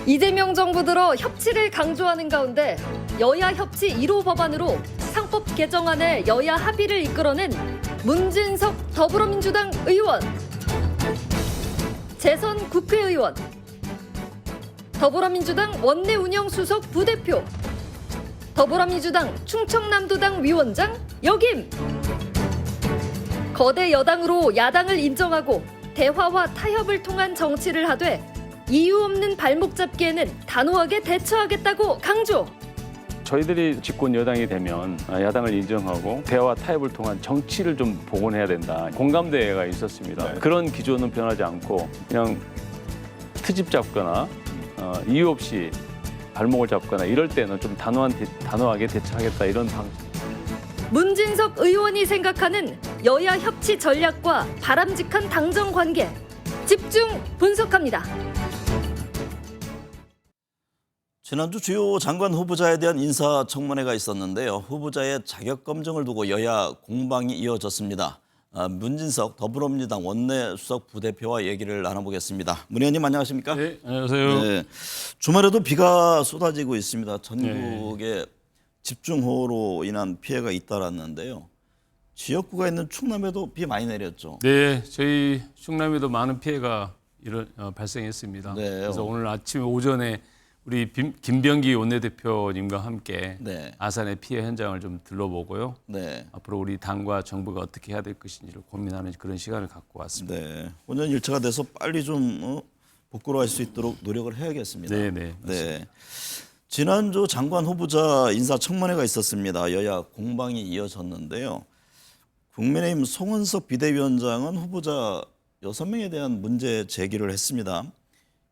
이재명 정부 들어 협치를 강조하는 가운데 여야 협치 1호 법안으로 상법 개정안의 여야 합의를 이끌어낸 문진석 더불어민주당 의원, 재선 국회의원, 더불어민주당 원내 운영 수석 부대표, 더불어민주당 충청남도당 위원장 역임. 거대 여당으로 야당을 인정하고 대화와 타협을 통한 정치를 하되 이유 없는 발목 잡기에는 단호하게 대처하겠다고 강조. 저희들이 집권 여당이 되면 야당을 인정하고 대화와 타협을 통한 정치를 좀 복원해야 된다. 공감대가 있었습니다. 그런 기조는 변하지 않고 그냥 트집 잡거나 이유 없이 발목을 잡거나 이럴 때는 좀 단호하게 대처하겠다 이런 방식. 문진석 의원이 생각하는 여야 협치 전략과 바람직한 당정 관계 집중 분석합니다. 지난주 주요 장관 후보자에 대한 인사청문회가 있었는데요. 후보자의 자격 검증을 두고 여야 공방이 이어졌습니다. 문진석 더불어민주당 원내 수석 부대표와 얘기를 나눠보겠습니다. 문 의원님 안녕하십니까? 네, 안녕하세요. 네, 주말에도 비가 쏟아지고 있습니다. 전국에 집중호우로 인한 피해가 잇따랐는데요. 지역구가 있는 충남에도 비 많이 내렸죠. 네, 저희 충남에도 많은 피해가 발생했습니다. 네. 그래서 오늘 아침 오전에 우리 김병기 원내대표님과 함께 네. 아산의 피해 현장을 좀 둘러보고요. 네. 앞으로 우리 당과 정부가 어떻게 해야 될 것인지를 고민하는 그런 시간을 갖고 왔습니다. 네. 혼전 일차가 돼서 빨리 좀 복구할 수 있도록 노력을 해야겠습니다. 네. 네. 지난주 장관 후보자 인사청문회가 있었습니다. 여야 공방이 이어졌는데요. 국민의힘 송은석 비대위원장은 후보자 6명에 대한 문제 제기를 했습니다.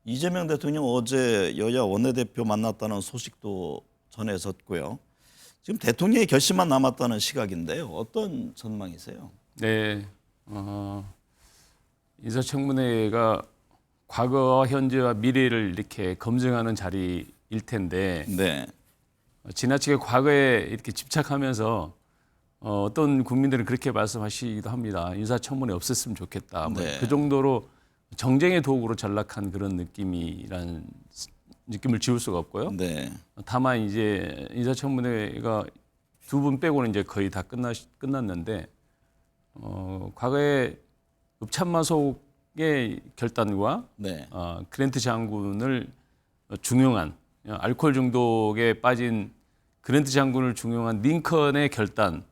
이재명 대통령 어제 여야 원내대표 만났다는 소식도 전해졌고요. 지금 대통령의 결심만 남았다는 시각인데요. 어떤 전망이세요? 네, 인사청문회가 과거와 현재와 미래를 이렇게 검증하는 자리일 텐데 네. 지나치게 과거에 이렇게 집착하면서 어떤 국민들은 그렇게 말씀하시기도 합니다. 인사청문회 없었으면 좋겠다. 네. 그 정도로 정쟁의 도구로 전락한 그런 느낌을 지울 수가 없고요. 네. 다만 이제 인사청문회가 2분 빼고는 이제 거의 다 끝났는데 과거에 읍참마속의 결단과 네. 그랜트 장군을 중용한 알코올 중독에 빠진 그랜트 장군을 중용한 링컨의 결단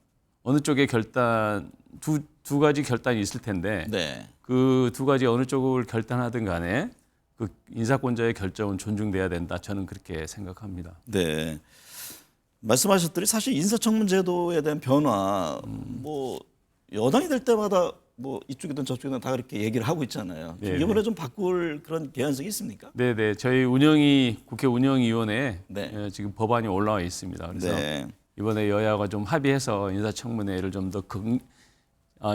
어느 쪽의 결단 두 가지 결단이 있을 텐데 네. 그 두 가지 어느 쪽을 결단하든 간에 그 인사권자의 결정은 존중돼야 된다. 저는 그렇게 생각합니다. 네. 말씀하셨더니 사실 인사청문 제도에 대한 변화 뭐 여당이 될 때마다 뭐 이쪽이든 저쪽이든 다 그렇게 얘기를 하고 있잖아요. 네, 이번에 좀 바꿀 그런 개연성이 있습니까? 네. 저희 국회 운영위원회에 네. 지금 법안이 올라와 있습니다. 그래서 네. 이번에 여야가 좀 합의해서 인사청문회를 좀 더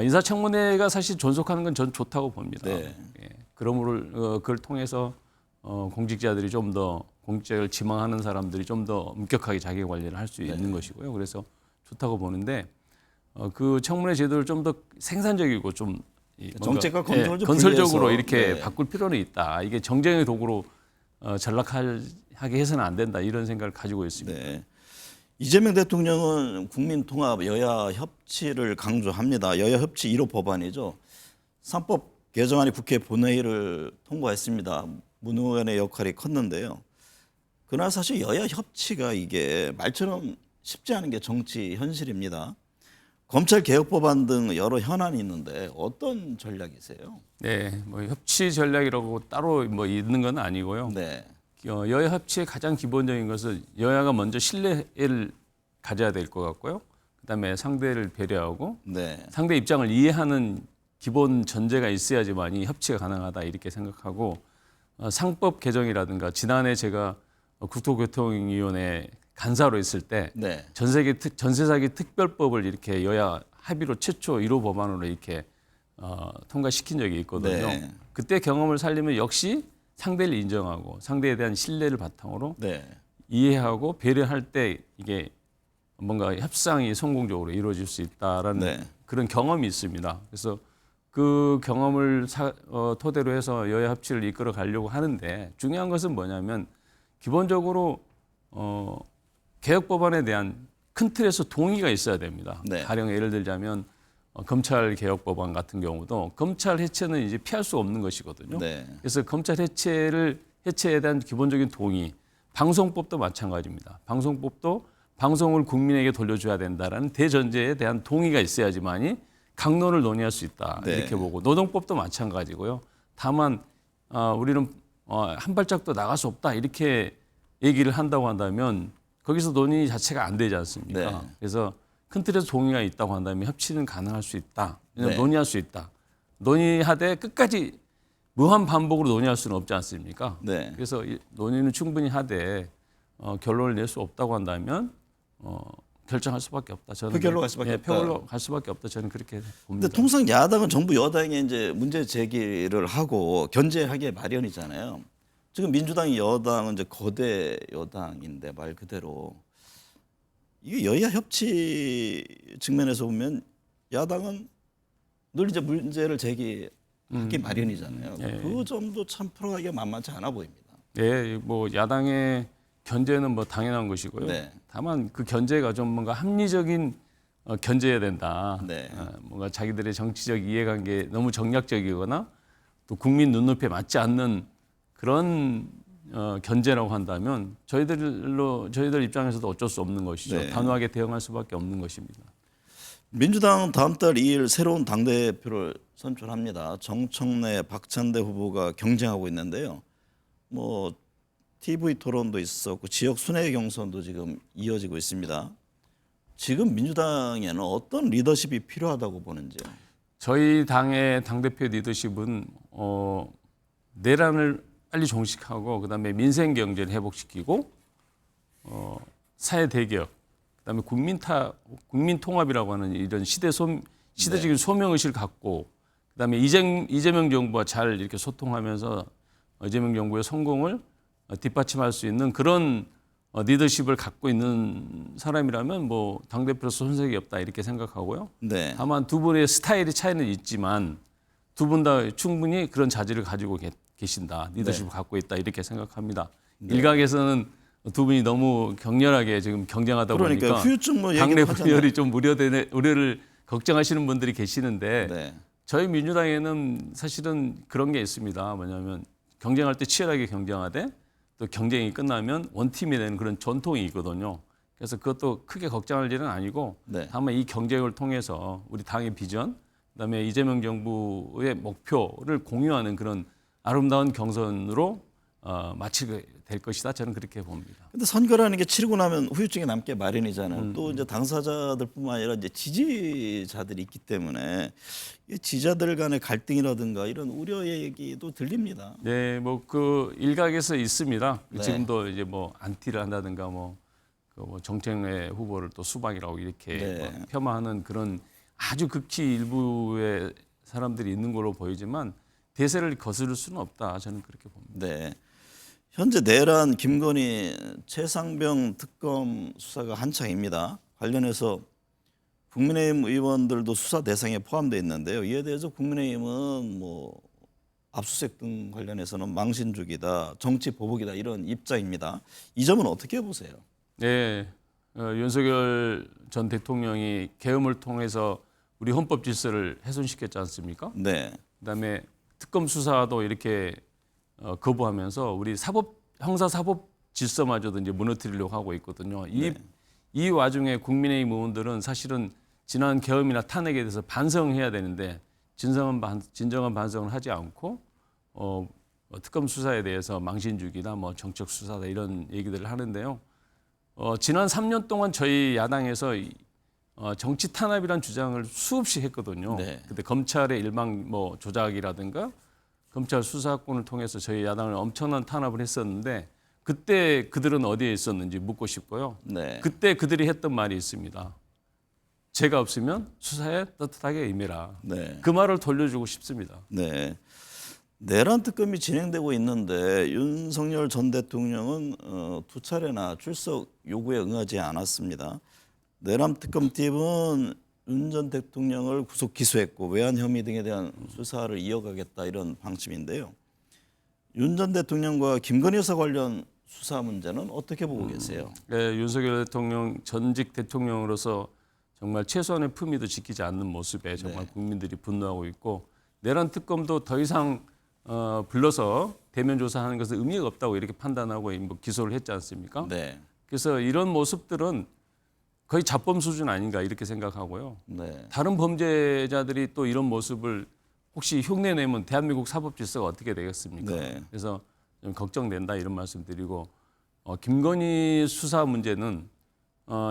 인사청문회가 사실 존속하는 건 전 좋다고 봅니다. 네. 예. 그걸 통해서 공직자들이 좀 더 공직자를 지망하는 사람들이 좀 더 엄격하게 자기 관리를 할 수 있는 것이고요. 그래서 좋다고 보는데 그 청문회 제도를 좀 더 생산적이고 좀 정책과 건설을 좀 건설적으로 분리해서, 이렇게 네. 바꿀 필요는 있다. 이게 정쟁의 도구로 전락하게 해서는 안 된다. 이런 생각을 가지고 있습니다. 네. 이재명 대통령은 국민통합 여야 협치를 강조합니다. 여야 협치 1호 법안이죠. 3법 개정안이 국회 본회의를 통과했습니다. 문 의원의 역할이 컸는데요. 그러나 사실 여야 협치가 이게 말처럼 쉽지 않은 게 정치 현실입니다. 검찰 개혁 법안 등 여러 현안이 있는데 어떤 전략이세요? 네, 뭐 협치 전략이라고 따로 뭐 있는 건 아니고요. 네. 여야 협치의 가장 기본적인 것은 여야가 먼저 신뢰를 가져야 될 것 같고요. 그다음에 상대를 배려하고 네. 상대 입장을 이해하는 기본 전제가 있어야지만이 협치가 가능하다 이렇게 생각하고 상법 개정이라든가 지난해 제가 국토교통위원회 간사로 있을 때 네. 전세사기 특별법을 이렇게 여야 합의로 최초 1호 법안으로 이렇게 통과시킨 적이 있거든요. 네. 그때 경험을 살리면 역시 상대를 인정하고 상대에 대한 신뢰를 바탕으로 네. 이해하고 배려할 때 이게 뭔가 협상이 성공적으로 이루어질 수 있다라는 네. 그런 경험이 있습니다. 그래서 그 경험을 토대로 해서 여야 협치를 이끌어 가려고 하는데 중요한 것은 뭐냐면 기본적으로 개혁 법안에 대한 큰 틀에서 동의가 있어야 됩니다. 네. 가령 예를 들자면 검찰 개혁 법안 같은 경우도 검찰 해체는 이제 피할 수 없는 것이거든요. 네. 그래서 검찰 해체에 대한 기본적인 동의, 방송법도 마찬가지입니다. 방송법도 방송을 국민에게 돌려줘야 된다라는 대전제에 대한 동의가 있어야지만이 강론을 논의할 수 있다 네. 이렇게 보고 노동법도 마찬가지고요. 다만 우리는 한 발짝도 나갈 수 없다 이렇게 얘기를 한다고 한다면 거기서 논의 자체가 안 되지 않습니까? 네. 그래서 큰 틀에서 동의가 있다고 한다면 협치는 가능할 수 있다. 네. 논의할 수 있다. 논의하되 끝까지 무한 반복으로 논의할 수는 없지 않습니까? 네. 그래서 논의는 충분히 하되 결론을 낼 수 없다고 한다면 결정할 수밖에 없다. 저는 표결로 갈 수밖에 없다. 표결로 갈 수밖에 없다. 저는 그렇게 봅니다. 근데 통상 야당은 정부 여당에 이제 문제 제기를 하고 견제하기에 마련이잖아요. 지금 민주당이 여당은 이제 거대 여당인데 말 그대로 이게 여야 협치 측면에서 보면 야당은 늘 이제 문제를 제기하기 마련이잖아요. 예. 그 점도 참 풀어가기가 만만치 않아 보입니다. 예, 뭐 야당의 견제는 뭐 당연한 것이고요. 네. 다만 그 견제가 좀 뭔가 합리적인 견제해야 된다. 네. 뭔가 자기들의 정치적 이해관계 너무 정략적이거나 또 국민 눈높이에 맞지 않는 그런 견제라고 한다면 저희들 입장에서도 어쩔 수 없는 것이죠. 네. 단호하게 대응할 수밖에 없는 것입니다. 민주당은 다음 달 2일 새로운 당대표를 선출합니다. 정청래, 박찬대 후보가 경쟁하고 있는데요. 뭐 TV 토론도 있었고 지역 순회 경선도 지금 이어지고 있습니다. 지금 민주당에는 어떤 리더십이 필요하다고 보는지요? 저희 당의 당대표 리더십은 내란을 빨리 종식하고 그다음에 민생 경제를 회복시키고 사회 대개혁 그다음에 국민 통합이라고 하는 이런 시대적인 소명 의식을 갖고 그다음에 이재명 정부와 잘 이렇게 소통하면서 이재명 정부의 성공을 뒷받침할 수 있는 그런 리더십을 갖고 있는 사람이라면 뭐 당대표로서 손색이 없다 이렇게 생각하고요. 네. 다만 두 분의 스타일의 차이는 있지만 두 분 다 충분히 그런 자질을 가지고 계신다. 리더십을 갖고 있다 이렇게 생각합니다. 일각에서는 두 분이 너무 격렬하게 지금 경쟁하다 그러니까 보니까 후유증 뭐 당내 얘기를 하잖아요. 분열이 좀 우려를 걱정하시는 분들이 계시는데 네. 저희 민주당에는 사실은 그런 게 있습니다. 뭐냐면 경쟁할 때 치열하게 경쟁하되 또 경쟁이 끝나면 원팀이 되는 그런 전통이 있거든요. 그래서 그것도 크게 걱정할 일은 아니고 네. 다만 이 경쟁을 통해서 우리 당의 비전, 그다음에 이재명 정부의 목표를 공유하는 그런 아름다운 경선으로 마치게 될 것이다. 저는 그렇게 봅니다. 근데 선거라는 게 치르고 나면 후유증이 남게 마련이잖아요. 또 이제 당사자들뿐만 아니라 이제 지지자들이 있기 때문에 이 지지자들 간의 갈등이라든가 이런 우려 얘기도 들립니다. 네, 뭐 그 일각에서 있습니다. 네. 지금도 이제 뭐 안티를 한다든가 뭐 정청래 후보를 또 수박이라고 이렇게 네. 뭐 폄하하는 그런 아주 극히 일부의 사람들이 있는 걸로 보이지만 대세를 거스를 수는 없다. 저는 그렇게 봅니다. 네. 현재 내란 김건희 최상병 특검 수사가 한창입니다. 관련해서 국민의힘 의원들도 수사 대상에 포함되어 있는데요. 이에 대해서 국민의힘은 뭐 압수수색 등 관련해서는 망신주기다, 정치 보복이다 이런 입장입니다. 이 점은 어떻게 보세요? 네, 윤석열 전 대통령이 계엄을 통해서 우리 헌법 질서를 훼손시켰지 않습니까? 네. 그다음에 특검 수사도 이렇게 거부하면서 우리 형사 사법 질서마저도 이제 무너뜨리려고 하고 있거든요. 이 와중에 국민의힘 의원들은 사실은 지난 계엄이나 탄핵에 대해서 반성해야 되는데 진정한 반성을 하지 않고 특검 수사에 대해서 망신주기나 뭐 정책 수사다 이런 얘기들을 하는데요. 지난 3년 동안 저희 야당에서 정치 탄압이란 주장을 수없이 했거든요. 네. 근데 검찰의 일방 뭐 조작이라든가 검찰 수사권을 통해서 저희 야당을 엄청난 탄압을 했었는데 그때 그들은 어디에 있었는지 묻고 싶고요. 네. 그때 그들이 했던 말이 있습니다. 죄가 없으면 수사에 떳떳하게 임해라. 네. 그 말을 돌려주고 싶습니다. 네. 내란 특검이 진행되고 있는데 윤석열 전 대통령은 두 차례나 출석 요구에 응하지 않았습니다. 내란 특검팀은 윤 전 대통령을 구속 기소했고 외환 혐의 등에 대한 수사를 이어가겠다 이런 방침인데요. 윤 전 대통령과 김건희 여사 관련 수사 문제는 어떻게 보고 계세요? 네, 윤석열 대통령 전직 대통령으로서 정말 최소한의 품위도 지키지 않는 모습에 정말 국민들이 분노하고 있고 내란 특검도 더 이상 불러서 대면 조사하는 것은 의미가 없다고 이렇게 판단하고 뭐 기소를 했지 않습니까? 네. 그래서 이런 모습들은 거의 자범 수준 아닌가 이렇게 생각하고요. 네. 다른 범죄자들이 또 이런 모습을 혹시 흉내내면 대한민국 사법 질서가 어떻게 되겠습니까? 네. 그래서 좀 걱정된다 이런 말씀드리고 김건희 수사 문제는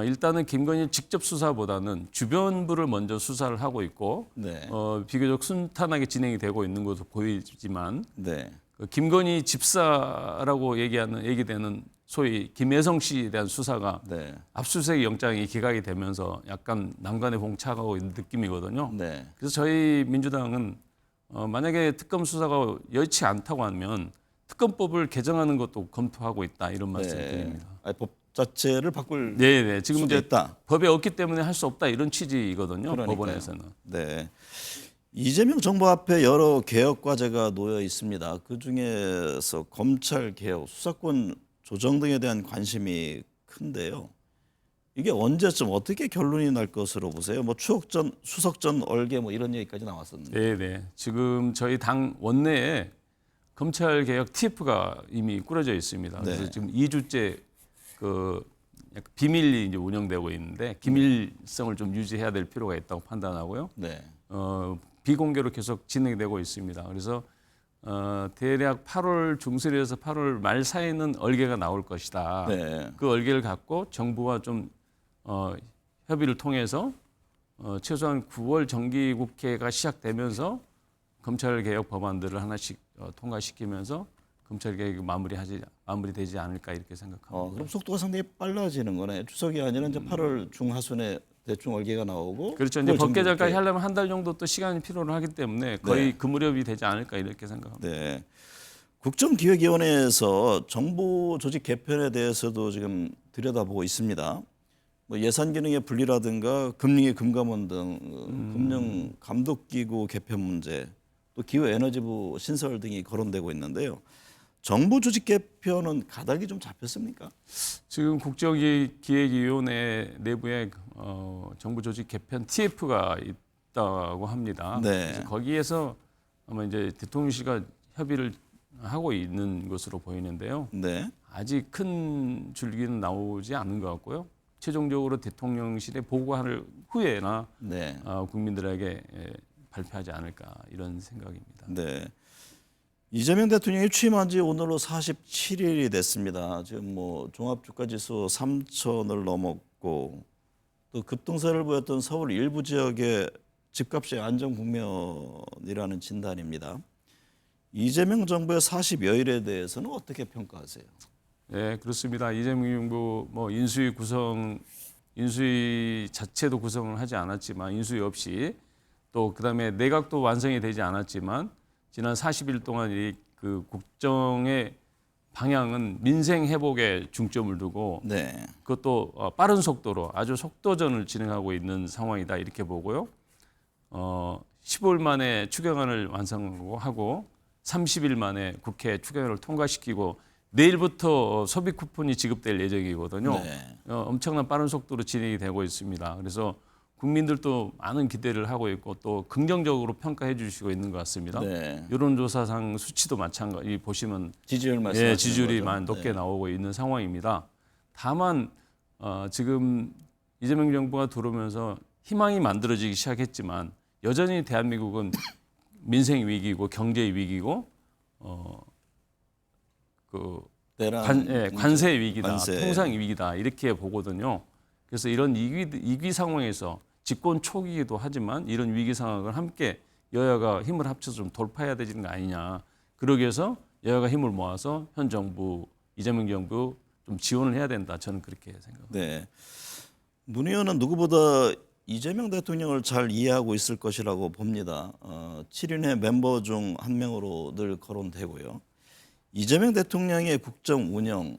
일단은 김건희 직접 수사보다는 주변부를 먼저 수사를 하고 있고 네. 비교적 순탄하게 진행이 되고 있는 것으로 보이지만 네. 그 김건희 집사라고 얘기되는 소위 김혜성 씨에 대한 수사가 네. 압수수색 영장이 기각이 되면서 약간 난관에 봉착하고 있는 느낌이거든요. 네. 그래서 저희 민주당은 만약에 특검 수사가 여의치 않다고 하면 특검법을 개정하는 것도 검토하고 있다 이런 말씀드립니다. 아니, 법 자체를 바꿀 네, 지금 수도 이제 있다. 법에 없기 때문에 할 수 없다 이런 취지이거든요. 그러니까요. 법원에서는. 네. 이재명 정부 앞에 여러 개혁 과제가 놓여 있습니다. 그 중에서 검찰 개혁, 수사권 조정 등에 대한 관심이 큰데요. 이게 언제쯤 어떻게 결론이 날 것으로 보세요? 뭐 추석 전, 수석 전 얼개 뭐 이런 얘기까지 나왔었는데. 네, 네. 지금 저희 당 원내에 검찰 개혁 TF가 이미 꾸려져 있습니다. 그래서 네. 지금 2주째 그 약간 비밀리 이제 운영되고 있는데 기밀성을 좀 유지해야 될 필요가 있다고 판단하고요. 네. 비공개로 계속 진행되고 있습니다. 그래서 대략 8월 중순에서 8월 말 사이에는 얼개가 나올 것이다. 네. 그 얼개를 갖고 정부와 좀 협의를 통해서 최소한 9월 정기국회가 시작되면서 검찰개혁 법안들을 하나씩 통과시키면서 검찰개혁이 마무리되지 않을까 이렇게 생각합니다. 그럼 속도가 상당히 빨라지는 거네. 추석이 아니라 이제 8월 중하순에 대충 얼개가 나오고. 그렇죠. 이제 9월 법 개정까지 정기국회. 하려면 한 달 정도 또 시간이 필요로 하기 때문에 거의 네. 그 무렵이 되지 않을까 이렇게 생각합니다. 네. 국정기획위원회에서 정부 조직 개편에 대해서도 지금 들여다보고 있습니다. 뭐 예산 기능의 분리라든가 금융위 금감원 등 금융 감독기구 개편 문제, 또 기후에너지부 신설 등이 거론되고 있는데요. 정부 조직 개편은 가닥이 좀 잡혔습니까? 지금 국정기획위원회 내부에 정부 조직 개편 TF가 있다고 합니다. 네. 그래서 거기에서 아마 이제 대통령실과 협의를 하고 있는 것으로 보이는데요. 네. 아직 큰 줄기는 나오지 않은 것 같고요. 최종적으로 대통령실에 보고할 후에나 네. 국민들에게 발표하지 않을까 이런 생각입니다. 네. 이재명 대통령이 취임한 지 오늘로 47일이 됐습니다. 지금 뭐 종합주가지수 3천을 넘었고 또 급등세를 보였던 서울 일부 지역의 집값의 안정 국면이라는 진단입니다. 이재명 정부의 40여일에 대해서는 어떻게 평가하세요? 네, 그렇습니다. 이재명 정부 뭐 인수위 자체도 구성을 하지 않았지만 인수위 없이 또 그다음에 내각도 완성이 되지 않았지만 지난 40일 동안 그 국정의 방향은 민생 회복에 중점을 두고 네. 그것도 빠른 속도로 아주 속도전을 진행하고 있는 상황이다 이렇게 보고요. 15일 만에 추경안을 완성하고 30일 만에 국회 추경안을 통과시키고 내일부터 소비 쿠폰이 지급될 예정이거든요. 네. 엄청난 빠른 속도로 진행이 되고 있습니다. 그래서 국민들도 많은 기대를 하고 있고 또 긍정적으로 평가해 주시고 있는 것 같습니다. 네. 여론조사상 수치도 마찬가지 보시면 지지율 말씀하시는 지지율이 거죠? 많이 높게 네. 나오고 있는 상황입니다. 다만 지금 이재명 정부가 들어오면서 희망이 만들어지기 시작했지만 여전히 대한민국은 민생 위기고 경제 위기고 관세 위기다, 관세. 통상 위기다 이렇게 보거든요. 그래서 이런 위기 상황에서 집권 초기이기도 하지만 이런 위기 상황을 함께 여야가 힘을 합쳐서 좀 돌파해야 되는 거 아니냐. 그러기 위해서 여야가 힘을 모아서 현 정부, 이재명 정부 좀 지원을 해야 된다. 저는 그렇게 생각합니다. 네. 문 의원은 누구보다 이재명 대통령을 잘 이해하고 있을 것이라고 봅니다. 7인의 멤버 중 한 명으로 늘 거론되고요. 이재명 대통령의 국정 운영,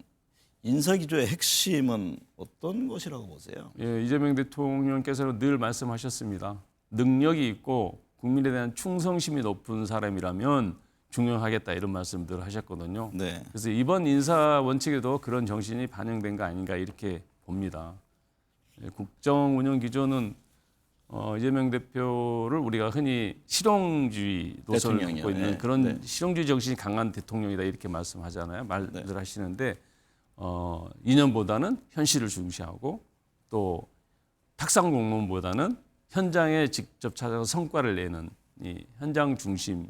인사기조의 핵심은 어떤 것이라고 보세요? 예, 이재명 대통령께서는 늘 말씀하셨습니다. 능력이 있고 국민에 대한 충성심이 높은 사람이라면 중용하겠다 이런 말씀들을 하셨거든요. 네. 그래서 이번 인사 원칙에도 그런 정신이 반영된 거 아닌가 이렇게 봅니다. 예, 국정 운영 기조는 이재명 대표를 우리가 흔히 실용주의 노선을 대통령이요. 갖고 있는 네. 그런 네. 실용주의 정신이 강한 대통령이다 이렇게 말씀하잖아요. 말들 네. 하시는데 이념보다는 현실을 중시하고 또 탁상 공론보다는 현장에 직접 찾아서 성과를 내는 이 현장 중심의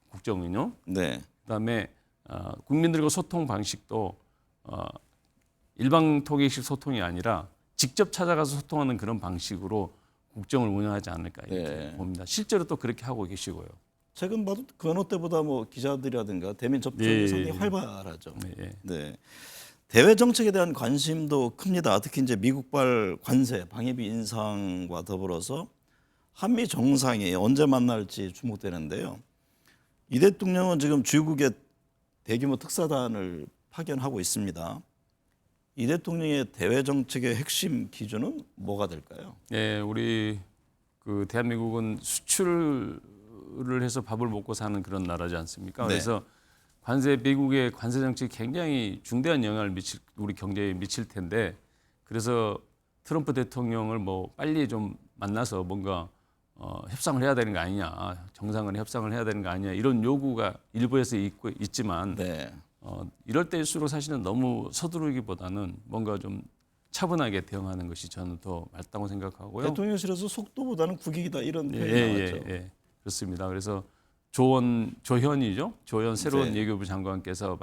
국정 운영. 네. 그다음에 국민들과 소통 방식도 일방 통역식 소통이 아니라 직접 찾아가서 소통하는 그런 방식으로 국정을 운영하지 않을까 이렇게 네. 봅니다. 실제로 또 그렇게 하고 계시고요. 최근 봐도 그 어느 때보다 뭐 기자들이라든가 대면 접촉이 예, 상당히 예. 활발하죠. 네, 예. 네. 대외 정책에 대한 관심도 큽니다. 특히 이제 미국발 관세, 방위비 인상과 더불어서 한미 정상이 언제 만날지 주목되는데요. 이 대통령은 지금 중국에 대규모 특사단을 파견하고 있습니다. 이 대통령의 대외 정책의 핵심 기준은 뭐가 될까요? 예, 우리 그 대한민국은 수출을 해서 밥을 먹고 사는 그런 나라지 않습니까? 네. 그래서 미국의 관세 정책이 굉장히 중대한 영향을 우리 경제에 미칠 텐데 그래서 트럼프 대통령을 뭐 빨리 좀 만나서 뭔가 협상을 해야 되는 거 아니냐, 정상간에 협상을 해야 되는 거 아니냐 이런 요구가 일부에서 있지만 네. 이럴 때일수록 사실은 너무 서두르기보다는 뭔가 좀 차분하게 대응하는 것이 저는 더 맞다고 생각하고요. 대통령실에서 속도보다는 국익이다 이런 예, 표현이 나왔죠. 예, 그렇습니다. 그래서 조현이죠. 조현 새로운 네. 외교부 장관께서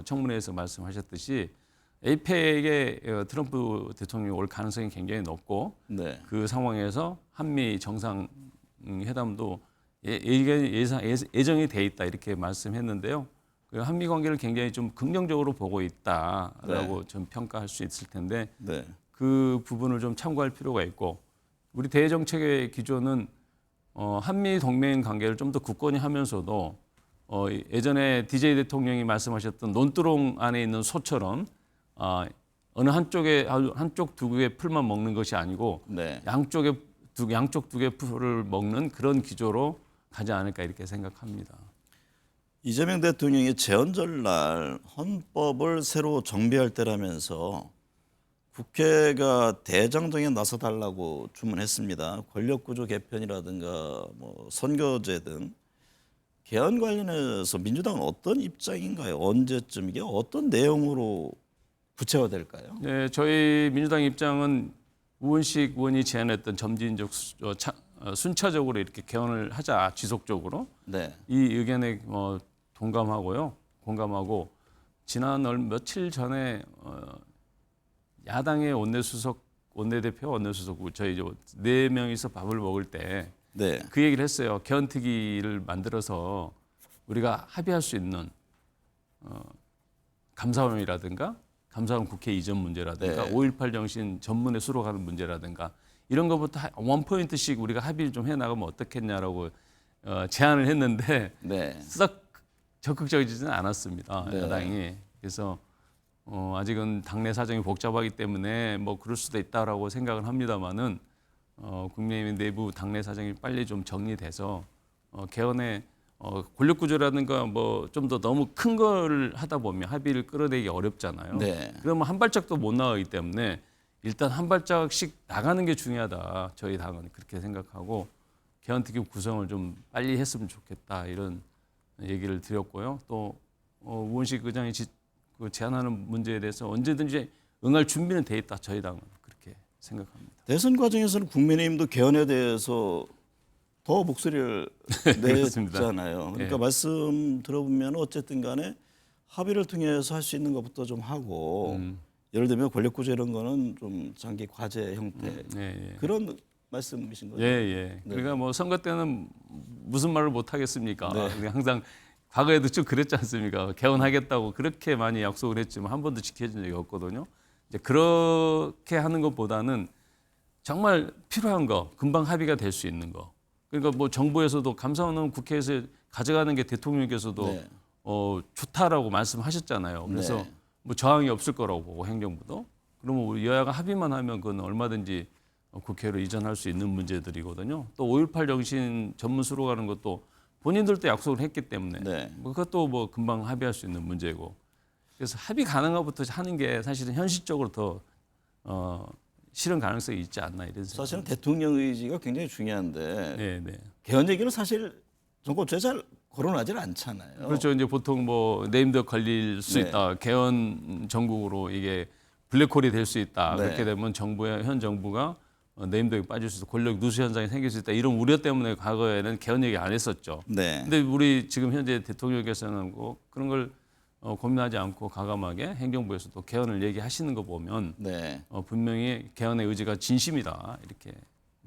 청문회에서 말씀하셨듯이 에이펙에 트럼프 대통령이 올 가능성이 굉장히 높고 네. 그 상황에서 한미 정상 회담도 예정이 돼 있다 이렇게 말씀했는데요. 그 한미 관계를 굉장히 좀 긍정적으로 보고 있다라고 좀 평가할 수 있을 텐데 네. 그 부분을 좀 참고할 필요가 있고 우리 대외 정책의 기조는 한미 동맹 관계를 좀 더 굳건히 하면서도 예전에 DJ 대통령이 말씀하셨던 논두렁 안에 있는 소처럼 어느 한쪽 두 개의 풀만 먹는 것이 아니고 네. 양쪽 두 개의 풀을 먹는 그런 기조로 가지 않을까 이렇게 생각합니다. 이재명 대통령이 재헌절날 헌법을 새로 정비할 때라면서 국회가 대장정에 나서달라고 주문했습니다. 권력구조 개편이라든가 뭐 선거제 등 개헌 관련해서 민주당은 어떤 입장인가요? 언제쯤 이게 어떤 내용으로 구체화될까요? 네, 저희 민주당 입장은 우원식 의원이 제안했던 점진적 순차적으로 이렇게 개헌을 하자 지속적으로 네. 이 의견에 공감하고 지난 며칠 전에 야당의 원내대표, 원내수석 저희 네 명이서 밥을 먹을 때 네. 그 얘기를 했어요. 개헌특위를 만들어서 우리가 합의할 수 있는 감사원이라든가 감사원 국회 이전 문제라든가 네. 5.18 정신 전문에 수록하는 문제라든가 이런 것부터 원 포인트씩 우리가 합의를 좀 해나가면 어떻겠냐라고 제안을 했는데 네. 썩 적극적이지는 않았습니다. 네. 야당이. 그래서 아직은 당내 사정이 복잡하기 때문에 뭐 그럴 수도 있다라고 생각을 합니다만은 국민의힘 내부 당내 사정이 빨리 좀 정리돼서 개헌의 권력구조라든가 뭐 좀 더 너무 큰 걸 하다 보면 합의를 끌어내기 어렵잖아요. 네. 그러면 한 발짝도 못 나가기 때문에 일단 한 발짝씩 나가는 게 중요하다. 저희 당은 그렇게 생각하고 개헌특위 구성을 좀 빨리 했으면 좋겠다 이런 얘기를 드렸고요. 또 우원식 의장이 제안하는 문제에 대해서 언제든지 응할 준비는 돼 있다. 저희 당은 그렇게 생각합니다. 대선 과정에서는 국민의힘도 개헌에 대해서 더 목소리를 그렇습니다. 냈잖아요. 그러니까 네. 말씀 들어보면 어쨌든 간에 합의를 통해서 할 수 있는 것부터 좀 하고 예를 들면 권력구조 이런 거는 좀 장기 과제 형태 예. 그런 말씀이신 거죠? 예. 그러니까 뭐 선거 때는 무슨 말을 못 하겠습니까? 네. 그냥 항상 과거에도 쭉 그랬지 않습니까? 개헌하겠다고 그렇게 많이 약속을 했지만 한 번도 지켜진 적이 없거든요. 이제 그렇게 하는 것보다는 정말 필요한 거, 금방 합의가 될 수 있는 거. 그러니까 뭐 정부에서도 감사원은 국회에서 가져가는 게 대통령께서도 네. 좋다라고 말씀하셨잖아요. 그래서 네. 뭐 저항이 없을 거라고 보고 행정부도 그러면 우리 여야가 합의만 하면 그건 얼마든지 국회로 이전할 수 있는 문제들이거든요. 또 5.18 정신 전문수로 가는 것도 본인들도 약속을 했기 때문에 네. 뭐 그것도 뭐 금방 합의할 수 있는 문제고 그래서 합의 가능한 것부터 하는 게 사실은 현실적으로 더 실현 가능성이 있지 않나 이런 생각. 사실은 대통령 의지가 굉장히 중요한데 네, 네. 개헌 얘기는 사실 정권주에 잘 거론하지 않잖아요. 그렇죠. 이제 보통 뭐 네임드 걸릴 수 네. 있다. 개헌 전국으로 이게 블랙홀이 될 수 있다. 네. 그렇게 되면 현 정부가 네임드에 빠질 수 있다. 권력 누수 현상이 생길 수 있다. 이런 우려 때문에 과거에는 개헌 얘기 안 했었죠. 네. 근데 우리 지금 현재 대통령께서는 뭐 그런 걸 고민하지 않고 과감하게 행정부에서도 개헌을 얘기하시는 거 보면 네. 분명히 개헌의 의지가 진심이다. 이렇게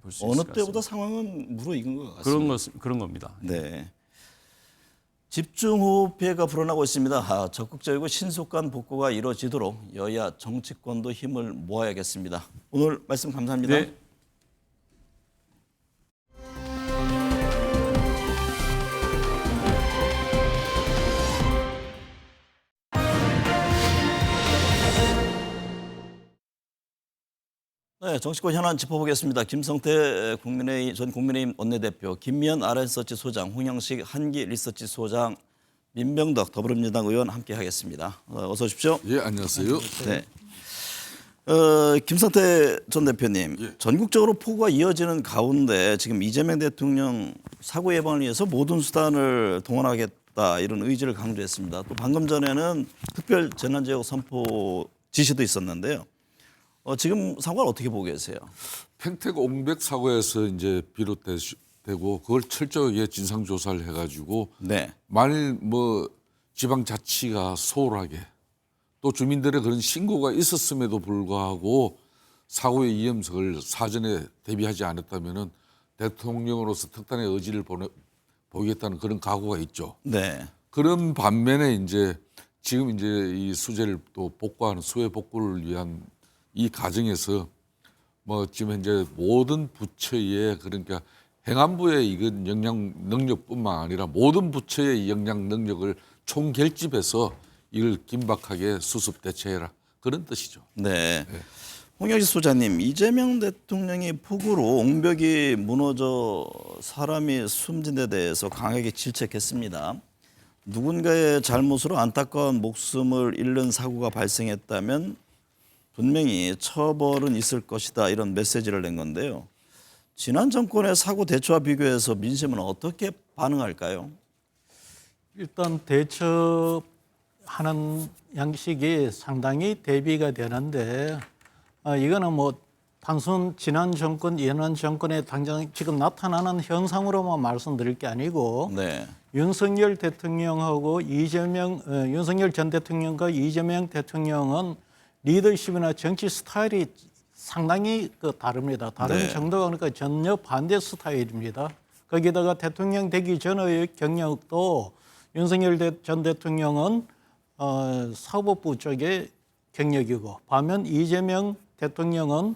볼 수 있을 어느 것 같습니다. 때보다 상황은 무르익은 것 같습니다. 그런 겁니다. 네. 집중호우 피해가 불어나고 있습니다. 적극적이고 신속한 복구가 이루어지도록 여야 정치권도 힘을 모아야겠습니다. 오늘 말씀 감사합니다. 네. 네, 정치권 현안 짚어보겠습니다. 김성태 전 국민의힘 원내대표, 김미연 RN서치 소장, 홍영식 한기 리서치 소장, 민병덕 더불어민주당 의원 함께하겠습니다. 어서 오십시오. 예, 안녕하세요. 네. 김성태 전 대표님, 예. 전국적으로 폭우가 이어지는 가운데 지금 이재명 대통령 사고 예방을 위해서 모든 수단을 동원하겠다 이런 의지를 강조했습니다. 또 방금 전에는 특별 재난지역 선포 지시도 있었는데요. 지금 상황을 어떻게 보고 계세요? 평택 옹백 사고에서 이제 비롯되고 그걸 철저하게 진상 조사를 해가지고 네. 만일 뭐 지방자치가 소홀하게 또 주민들의 그런 신고가 있었음에도 불구하고 사고의 위험성을 사전에 대비하지 않았다면은 대통령으로서 특단의 의지를 보이겠다는 그런 각오가 있죠. 네. 그런 반면에 이제 지금 이제 이 수재를 또 복구하는 수해 복구를 위한 이 과정에서 뭐 지금 현재 모든 부처의 그러니까 행안부의 이건 역량 능력뿐만 아니라 모든 부처의 역량 능력을 총결집해서 이걸 긴박하게 수습 대처해라 그런 뜻이죠. 네. 홍영식 소장님, 이재명 대통령이 폭우로 옹벽이 무너져 사람이 숨진 데 대해서 강하게 질책했습니다. 누군가의 잘못으로 안타까운 목숨을 잃는 사고가 발생했다면 분명히 처벌은 있을 것이다 이런 메시지를 낸 건데요. 지난 정권의 사고 대처와 비교해서 민심은 어떻게 반응할까요? 일단 대처하는 양식이 상당히 대비가 되는데 이거는 뭐 단순 지난 정권, 이번 정권에 당장 지금 나타나는 현상으로만 말씀드릴 게 아니고 네. 윤석열 대통령하고 윤석열 전 대통령과 이재명 대통령은 리더십이나 정치 스타일이 상당히 다릅니다. 다른 네. 정도가 그러니까 전혀 반대 스타일입니다. 거기다가 대통령 되기 전의 경력도 윤석열 전 대통령은 사법부 쪽의 경력이고 반면 이재명 대통령은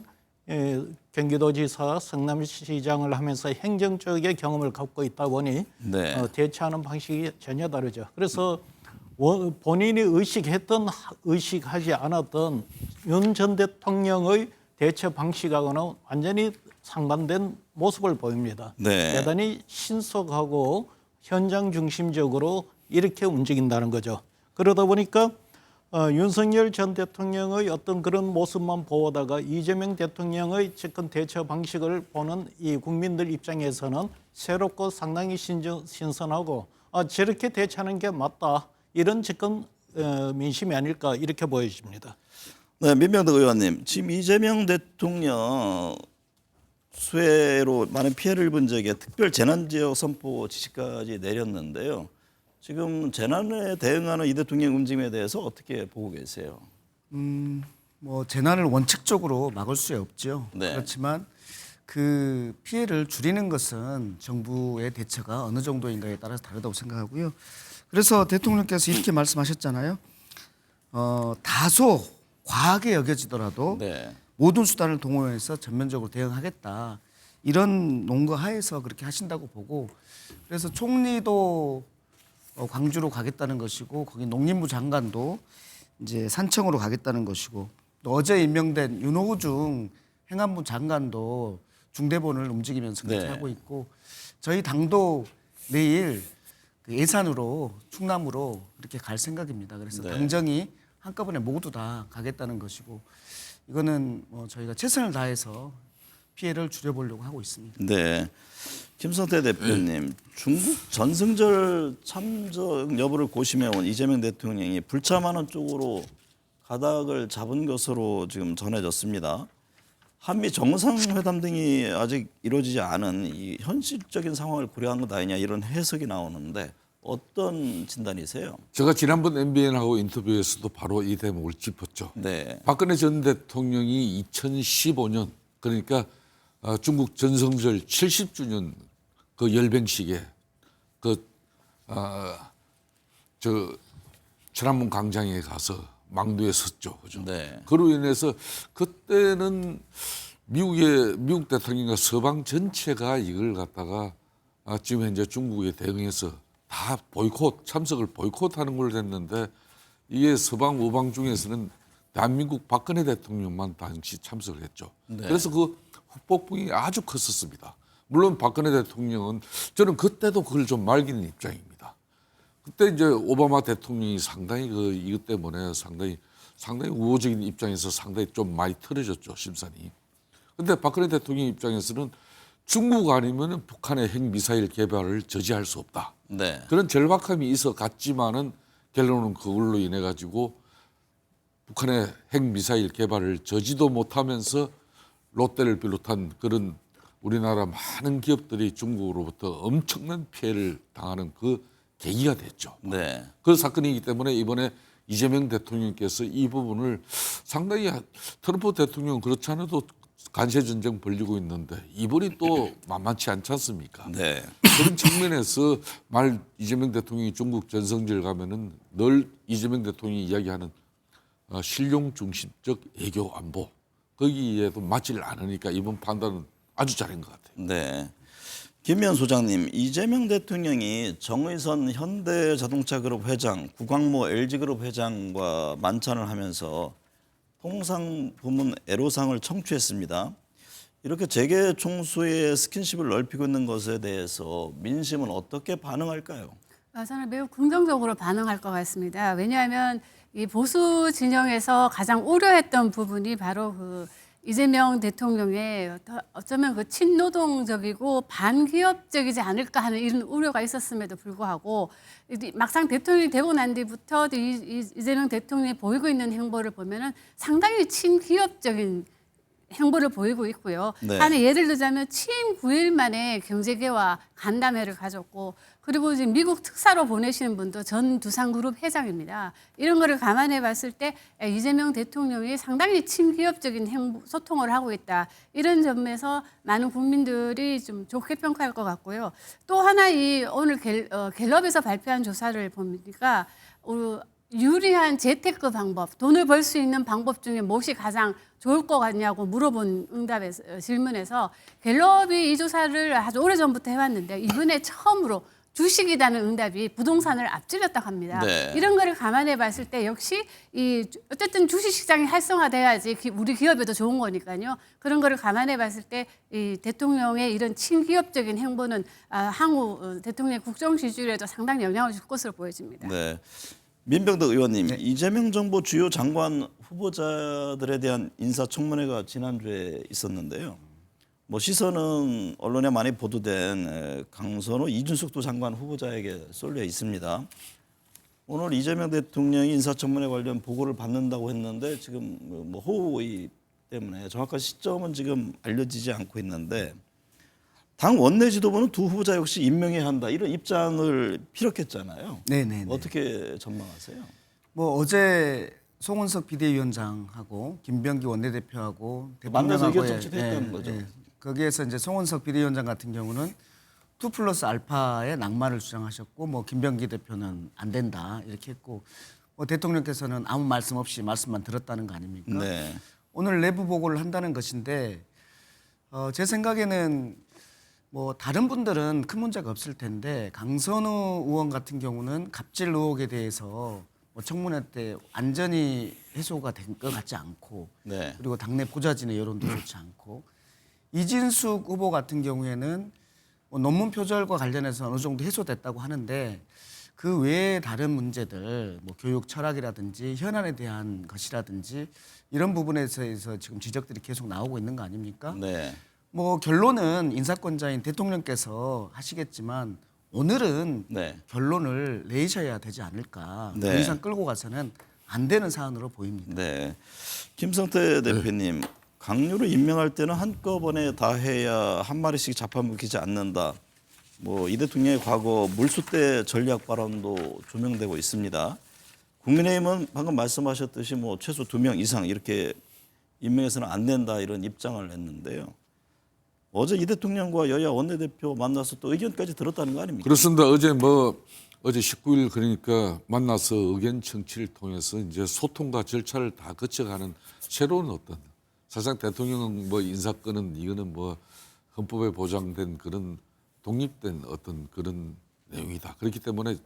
경기도지사, 성남시장을 하면서 행정 쪽의 경험을 갖고 있다 보니 네. 대처하는 방식이 전혀 다르죠. 그래서 본인이 의식하지 않았던 윤 전 대통령의 대처 방식하고는 완전히 상반된 모습을 보입니다. 네. 대단히 신속하고 현장 중심적으로 이렇게 움직인다는 거죠. 그러다 보니까 윤석열 전 대통령의 어떤 그런 모습만 보다가 이재명 대통령의 접근 대처 방식을 보는 이 국민들 입장에서는 새롭고 상당히 신선하고 저렇게 대처하는 게 맞다. 이런 접근 민심이 아닐까 이렇게 보여집니다. 네, 민병덕 의원님, 지금 이재명 대통령 수해로 많은 피해를 입은 지역에 특별 재난지역 선포 지시까지 내렸는데요. 지금 재난에 대응하는 이 대통령 움직임에 대해서 어떻게 보고 계세요? 뭐 재난을 원칙적으로 막을 수 없죠. 네. 그렇지만 그 피해를 줄이는 것은 정부의 대처가 어느 정도인가에 따라서 다르다고 생각하고요. 그래서 대통령께서 이렇게 말씀하셨잖아요. 다소 과하게 여겨지더라도 네. 모든 수단을 동원해서 전면적으로 대응하겠다. 이런 논거 하에서 그렇게 하신다고 보고 그래서 총리도 광주로 가겠다는 것이고 거기 농림부 장관도 이제 산청으로 가겠다는 것이고 또 어제 임명된 윤호중 행안부 장관도 중대본을 움직이면서 그렇게 네. 하고 있고 저희 당도 내일 그 예산으로 충남으로 이렇게 갈 생각입니다. 그래서 네. 당정이 한꺼번에 모두 다 가겠다는 것이고 이거는 뭐 저희가 최선을 다해서 피해를 줄여보려고 하고 있습니다. 네. 김성태 대표님, 중국 전승절 참석 여부를 고심해온 이재명 대통령이 불참하는 쪽으로 가닥을 잡은 것으로 지금 전해졌습니다. 한미 정상회담 등이 아직 이루어지지 않은 이 현실적인 상황을 고려한 것 아니냐 이런 해석이 나오는데 어떤 진단이세요? 제가 지난번 MBN하고 인터뷰에서도 바로 이 대목을 짚었죠. 네. 박근혜 전 대통령이 2015년 그러니까 중국 전성절 70주년 그 열병식에 저 천안문 광장에 가서 망두에 섰죠, 그죠? 네. 그로 인해서 그때는 미국 대통령과 서방 전체가 이걸 갖다가 지금 현재 중국에 대응해서 다 참석을 보이콧하는 걸 했는데 이게 서방 우방 중에서는 대한민국 박근혜 대통령만 당시 참석을 했죠. 네. 그래서 그 후폭풍이 아주 컸었습니다. 물론 박근혜 대통령은 저는 그때도 그걸 좀 말리는 입장입니다. 그때 이제 오바마 대통령이 상당히 이것 때문에 상당히 우호적인 입장에서 상당히 좀 많이 틀어졌죠, 심산이. 근데 박근혜 대통령 입장에서는 중국 아니면 북한의 핵미사일 개발을 저지할 수 없다. 네. 그런 절박함이 있어 갔지만은 결론은 그걸로 인해 가지고 북한의 핵미사일 개발을 저지도 못하면서 롯데를 비롯한 그런 우리나라 많은 기업들이 중국으로부터 엄청난 피해를 당하는 그 계기가 됐죠. 네. 그 사건이기 때문에 이번에 이재명 대통령께서 이 부분을 상당히 트럼프 대통령 그렇지 않아도 관세 전쟁 벌리고 있는데 이번이 또 만만치 않지 않습니까? 네. 그런 측면에서 이재명 대통령이 중국 전성절 가면은 늘 이재명 대통령이 이야기하는 실용 중심적 외교 안보 거기에도 맞지를 않으니까 이번 판단은 아주 잘한 것 같아요. 네. 김미연 소장님, 이재명 대통령이 정의선 현대자동차그룹 회장, 구광모 LG그룹 회장과 만찬을 하면서 통상 부문 애로상을 청취했습니다. 이렇게 재계 총수의 스킨십을 넓히고 있는 것에 대해서 민심은 어떻게 반응할까요? 저는 매우 긍정적으로 반응할 것 같습니다. 왜냐하면 이 보수 진영에서 가장 우려했던 부분이 바로 그 이재명 대통령의 어쩌면 그 친노동적이고 반기업적이지 않을까 하는 이런 우려가 있었음에도 불구하고 막상 대통령이 되고 난 뒤부터 이재명 대통령이 보이고 있는 행보를 보면은 상당히 친기업적인 행보를 보이고 있고요. 네. 하나 예를 들자면 취임 9일 만에 경제계와 간담회를 가졌고 그리고 지금 미국 특사로 보내시는 분도 전 두산그룹 회장입니다. 이런 거를 감안해 봤을 때 이재명 대통령이 상당히 친기업적인 소통을 하고 있다. 이런 점에서 많은 국민들이 좀 좋게 평가할 것 같고요. 또 하나 오늘 갤럽에서 발표한 조사를 보니까 유리한 재테크 방법, 돈을 벌 수 있는 방법 중에 무엇이 가장 좋을 것 같냐고 물어본 질문에서 갤럽이 이 조사를 아주 오래전부터 해왔는데 이번에 처음으로 주식이라는 응답이 부동산을 앞질렀다고 합니다. 네. 이런 거를 감안해 봤을 때 역시 어쨌든 주식시장이 활성화돼야지 우리 기업에도 좋은 거니까요. 그런 거를 감안해 봤을 때 이 대통령의 이런 친기업적인 행보는 향후 대통령의 국정 지지율에도 상당히 영향을 줄 것으로 보여집니다. 네. 민병덕 의원님, 이재명 정부 주요 장관 후보자들에 대한 인사청문회가 지난주에 있었는데요. 뭐 시선은 언론에 많이 보도된 강선호, 이준석 두 장관 후보자에게 쏠려 있습니다. 오늘 이재명 대통령이 인사청문회 관련 보고를 받는다고 했는데 지금 뭐 호의 때문에 정확한 시점은 지금 알려지지 않고 있는데 당 원내 지도부는 두 후보자 역시 임명해야 한다 이런 입장을 피력했잖아요. 네네. 어떻게 전망하세요? 뭐 어제 송원석 비대위원장하고 김병기 원내대표하고 만나서 의견 대통령하고의, 청취했다는 거죠. 거기에서 이제 송원석 비대위원장 같은 경우는 2+알파의 낭만을 주장하셨고 뭐 김병기 대표는 안 된다 이렇게 했고 뭐 대통령께서는 아무 말씀 없이 말씀만 들었다는 거 아닙니까? 네. 오늘 내부 보고를 한다는 것인데 제 생각에는 뭐 다른 분들은 큰 문제가 없을 텐데 강선우 의원 같은 경우는 갑질 의혹에 대해서 뭐 청문회 때 완전히 해소가 된 것 같지 않고 네. 그리고 당내 보좌진의 여론도 좋지 않고 이진숙 후보 같은 경우에는 뭐 논문 표절과 관련해서 어느 정도 해소됐다고 하는데 그 외에 다른 문제들 뭐 교육 철학이라든지 현안에 대한 것이라든지 이런 부분에서 지금 지적들이 계속 나오고 있는 거 아닙니까? 네. 뭐 결론은 인사권자인 대통령께서 하시겠지만 오늘은 네. 결론을 내셔야 되지 않을까. 네. 더 이상 끌고 가서는 안 되는 사안으로 보입니다. 네. 김성태 대표님, 강요를 임명할 때는 한꺼번에 다 해야 한 마리씩 잡아먹히지 않는다. 뭐 이 대통령의 과거 물수대 전략 발언도 조명되고 있습니다. 국민의힘은 방금 말씀하셨듯이 뭐 최소 2명 이상 이렇게 임명해서는 안 된다 이런 입장을 냈는데요. 어제 이 대통령과 여야 원내대표 만나서 또 의견까지 들었다는 거 아닙니까? 그렇습니다. 어제 19일 그러니까 만나서 의견 청취를 통해서 이제 소통과 절차를 다 거쳐가는 새로운 어떤 사실상 대통령 뭐 인사권은 이거는 뭐 헌법에 보장된 그런 독립된 어떤 그런 내용이다. 그렇기 때문에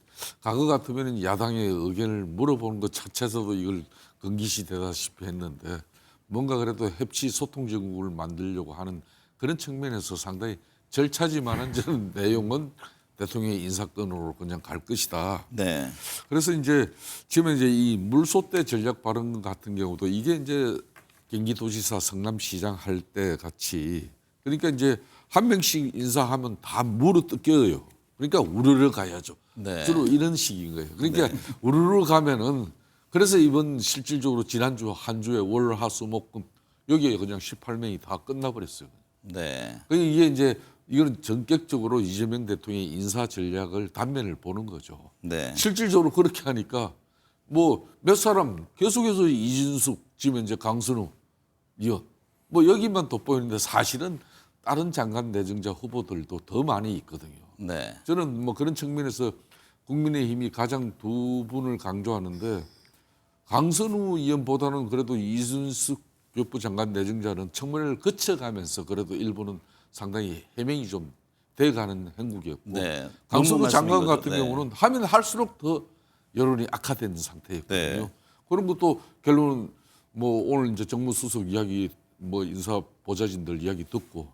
과거 같으면 야당의 의견을 물어보는 것 자체에서도 이걸 금기시되다시피 했는데 뭔가 그래도 협치 소통 제국을 만들려고 하는 그런 측면에서 상당히 절차지만은 저는 내용은 대통령의 인사권으로 그냥 갈 것이다. 네. 그래서 이제 지금 이제 이 물소대 전략 발언 같은 경우도 이게 이제 경기도지사 성남시장 할 때 같이 그러니까 이제 한 명씩 인사하면 다 물어 뜯겨요. 그러니까 우르르 가야죠. 네. 주로 이런 식인 거예요. 그러니까 우르르 가면은 그래서 이번 실질적으로 지난주 한 주에 월, 화, 수, 목, 금 여기에 그냥 18명이 다 끝나버렸어요. 네. 그러니까 이게 이제 이거는 전격적으로 이재명 대통령의 인사 전략을 단면을 보는 거죠. 네. 실질적으로 그렇게 하니까 뭐 몇 사람 계속해서 이진숙 지금 이제 강선우 의원 뭐 여기만 돋보이는데 사실은 다른 장관 내정자 후보들도 더 많이 있거든요. 네. 저는 뭐 그런 측면에서 국민의힘이 가장 두 분을 강조하는데 강선우 의원보다는 그래도 이준석 교육부 장관 내정자는 청문회를 거쳐가면서 그래도 일부는 상당히 해명이 좀 돼가는 행국이었고 네. 강선우 너무 장관 말씀인 같은 거죠. 네. 경우는 하면 할수록 더 여론이 악화된 상태였거든요. 네. 그런 것도 결론은 뭐 오늘 이제 정무수석 이야기 뭐 인사 보좌진들 이야기 듣고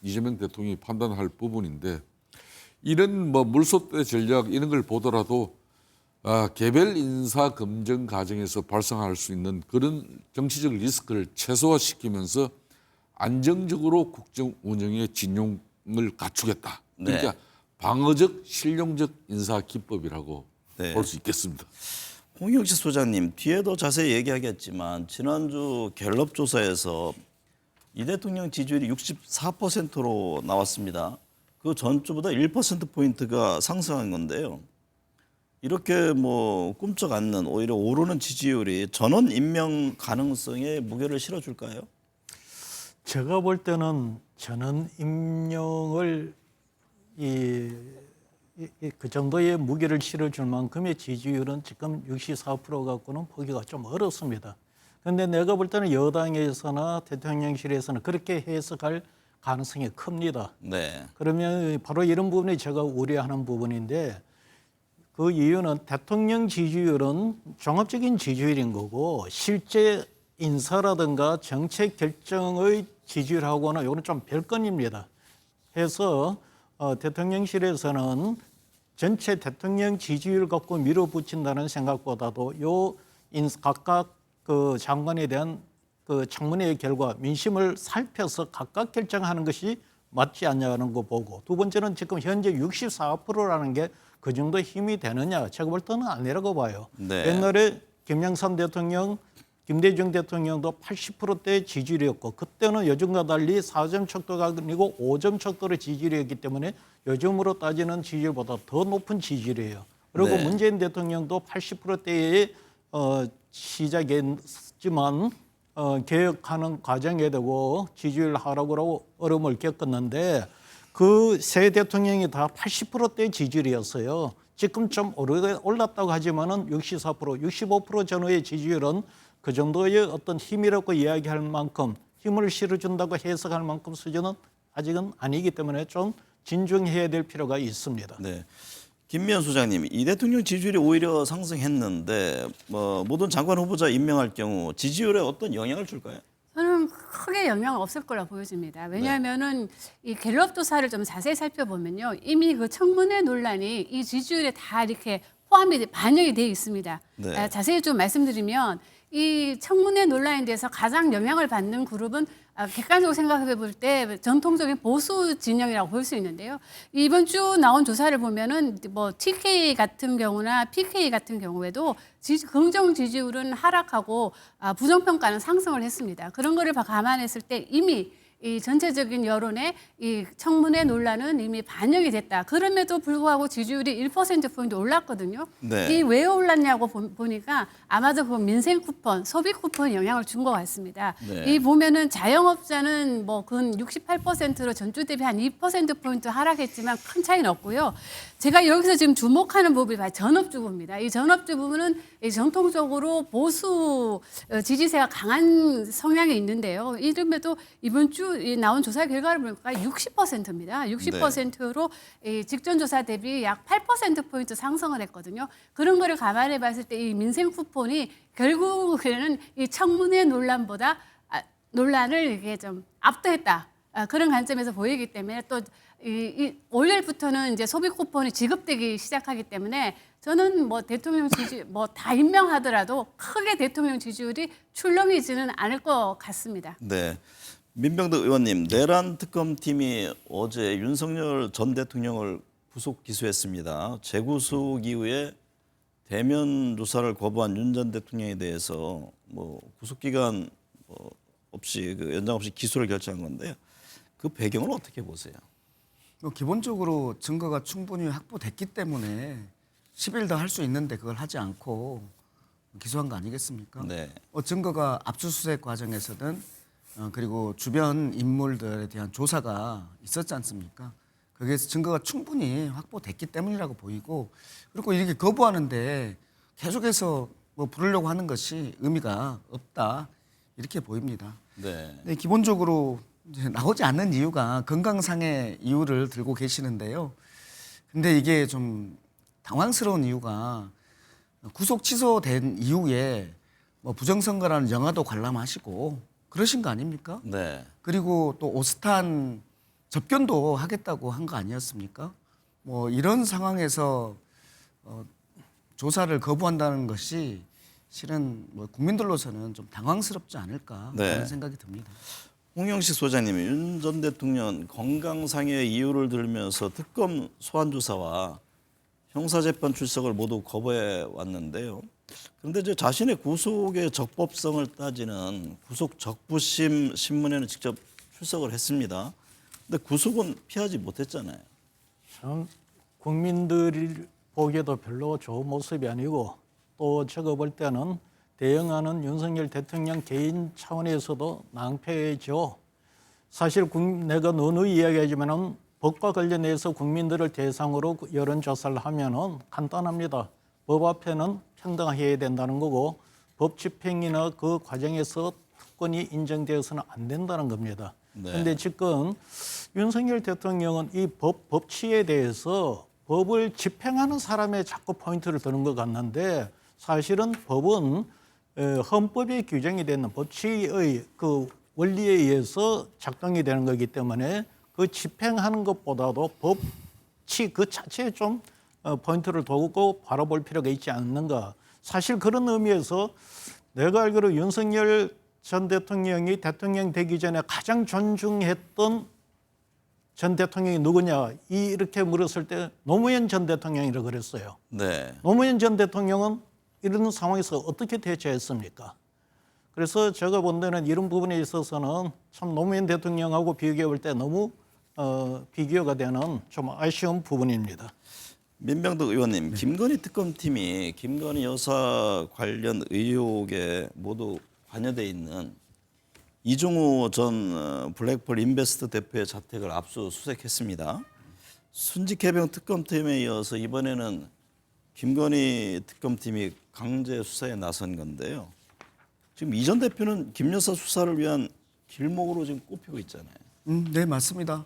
이재명 대통령이 판단할 부분인데 이런 뭐 물소대 전략 이런 걸 보더라도 개별 인사 검증 과정에서 발생할 수 있는 그런 정치적 리스크를 최소화시키면서 안정적으로 국정 운영의 진용을 갖추겠다. 그러니까 네. 방어적 실용적 인사 기법이라고 네. 볼 수 있겠습니다. 홍영식 소장님 뒤에도 자세히 얘기하겠지만 지난주 갤럽 조사에서 이 대통령 지지율이 64%로 나왔습니다. 그 전주보다 1%포인트가 상승한 건데요. 이렇게 뭐 꿈쩍 않는 오히려 오르는 지지율이 전원 임명 가능성에 무게를 실어줄까요? 제가 볼 때는 전원 임명을 그 정도의 무게를 실어줄 만큼의 지지율은 지금 64% 갖고는 보기가 좀 어렵습니다. 그런데 내가 볼 때는 여당에서나 대통령실에서는 그렇게 해석할 가능성이 큽니다. 네. 그러면 바로 이런 부분이 제가 우려하는 부분인데 그 이유는 대통령 지지율은 종합적인 지지율인 거고 실제 인사라든가 정책 결정의 지지율하고는 이거는 좀 별건입니다. 해서 대통령실에서는 전체 대통령 지지율 갖고 밀어붙인다는 생각보다도 요 각각 그 장관에 대한 그 청문회의 결과 민심을 살펴서 각각 결정하는 것이 맞지 않냐는 거 보고 두 번째는 지금 현재 64%라는 게 그 정도 힘이 되느냐 제가 볼 때는 아니라고 봐요. 네. 옛날에 김영삼 대통령, 김대중 대통령도 80%대 지지율이었고 그때는 요즘과 달리 4점 척도가 아니고 5점 척도의 지지율이었기 때문에 요즘으로 따지는 지지율보다 더 높은 지지율이에요. 그리고 네. 문재인 대통령도 80%대의 시작했지만 개혁하는 과정에 되고 지지율 하락으로 어려움을 겪었는데 그 세 대통령이 다 80%대 지지율이었어요. 지금 좀 올랐다고 하지만은 64%, 65% 전후의 지지율은 그 정도의 어떤 힘이라고 이야기할 만큼 힘을 실어준다고 해석할 만큼 수준은 아직은 아니기 때문에 좀 진중해야 될 필요가 있습니다. 네. 김미연 소장님, 이 대통령 지지율이 오히려 상승했는데 모든 장관 후보자 임명할 경우 지지율에 어떤 영향을 줄까요? 저는 크게 영향 없을 거라 보여집니다. 왜냐하면은 이 갤럽 조사를 좀 자세히 살펴보면요, 이미 그 청문회 논란이 이 지지율에 다 이렇게 반영이 돼 있습니다. 네. 자세히 좀 말씀드리면 이 청문회 논란에 대해서 가장 영향을 받는 그룹은 객관적으로 생각해 볼 때 전통적인 보수 진영이라고 볼 수 있는데요. 이번 주 나온 조사를 보면은 뭐 TK 같은 경우나 PK 같은 경우에도 긍정 지지율은 하락하고 부정평가는 상승을 했습니다. 그런 거를 감안했을 때 이미 이 전체적인 여론에 이 청문회 논란은 이미 반영이 됐다. 그럼에도 불구하고 지지율이 1%포인트 올랐거든요. 네. 이 왜 올랐냐고 보니까 아마도 그 민생 쿠폰, 소비 쿠폰 영향을 준 것 같습니다. 네. 이 보면은 자영업자는 뭐 근 68%로 전주 대비 한 2%포인트 하락했지만 큰 차이는 없고요. 제가 여기서 지금 주목하는 부분이 바로 전업주부입니다. 이 전업주부는 전통적으로 보수 지지세가 강한 성향이 있는데요. 이름에도 이번 주 나온 조사 결과를 보니까 60%입니다. 60%로 직전 조사 대비 약 8%포인트 상승을 했거든요. 그런 거를 감안해 봤을 때 이 민생 쿠폰이 결국에는 이 청문회 논란을 이게 좀 압도했다. 그런 관점에서 보이기 때문에 또 월요일부터는 이제 소비 쿠폰이 지급되기 시작하기 때문에 저는 뭐 대통령 지지 뭐 다 임명하더라도 크게 대통령 지지율이 출렁이지는 않을 것 같습니다. 네. 민병득 의원님, 내란 특검팀이 어제 윤석열 전 대통령을 구속 기소했습니다. 재구속 이후에 대면 조사를 거부한 윤 전 대통령에 대해서 뭐 구속 기간 없이 연장 없이 기소를 결정한 건데요. 그 배경을 어떻게 보세요? 기본적으로 증거가 충분히 확보됐기 때문에 10일 더 할 수 있는데 그걸 하지 않고 기소한 거 아니겠습니까? 네. 증거가 압수수색 과정에서든 그리고 주변 인물들에 대한 조사가 있었지 않습니까? 거기에서 증거가 충분히 확보됐기 때문이라고 보이고, 그리고 이렇게 거부하는데 계속해서 뭐 부르려고 하는 것이 의미가 없다 이렇게 보입니다. 네. 네, 기본적으로 이제 나오지 않는 이유가 건강상의 이유를 들고 계시는데요. 근데 이게 좀 당황스러운 이유가 구속 취소된 이후에 뭐 부정선거라는 영화도 관람하시고 그러신 거 아닙니까? 네. 그리고 또 오스탄 접견도 하겠다고 한 거 아니었습니까? 뭐 이런 상황에서 조사를 거부한다는 것이 실은 뭐 국민들로서는 좀 당황스럽지 않을까 네. 하는 생각이 듭니다. 홍영식 소장님이 윤 전 대통령 건강상의 이유를 들면서 특검 소환 조사와 형사재판 출석을 모두 거부해 왔는데요. 그런데 이제 자신의 구속의 적법성을 따지는 구속 적부심 신문에는 직접 출석을 했습니다. 근데 구속은 피하지 못했잖아요. 참 국민들이 보기에도 별로 좋은 모습이 아니고, 또 제가 볼 때는 대응하는 윤석열 대통령 개인 차원에서도 낭패죠. 사실 내가 누누이 이야기하지만은 법과 관련해서 국민들을 대상으로 여론조사를 하면은 간단합니다. 법 앞에는 평등해야 된다는 거고, 법 집행이나 그 과정에서 특권이 인정되어서는 안 된다는 겁니다. 그런데 네. 지금 윤석열 대통령은 이 법치에 대해서 법을 집행하는 사람에 자꾸 포인트를 두는 것 같는데, 사실은 법은 헌법에 규정이 되는 법치의 그 원리에 의해서 작동이 되는 거기 때문에 그 집행하는 것보다도 법치 그 자체에 좀 포인트를 두고 바라볼 필요가 있지 않는가. 사실 그런 의미에서 내가 알기로 윤석열 전 대통령이 대통령 되기 전에 가장 존중했던 전 대통령이 누구냐 이렇게 물었을 때 노무현 전 대통령이라고 그랬어요. 네. 노무현 전 대통령은 이런 상황에서 어떻게 대처했습니까? 그래서 제가 본 데는 이런 부분에 있어서는 참 노무현 대통령하고 비교해 볼 때 너무 비교가 되는 좀 아쉬운 부분입니다. 민병득 의원님, 김건희 특검팀이 김건희 여사 관련 의혹에 모두 관여돼 있는 이종우 전 블랙펄 인베스트 대표의 자택을 압수수색했습니다. 순직해병 특검팀에 이어서 이번에는 김건희 특검팀이 강제 수사에 나선 건데요. 지금 이 전 대표는 김 여사 수사를 위한 길목으로 지금 꼽히고 있잖아요. 네, 맞습니다.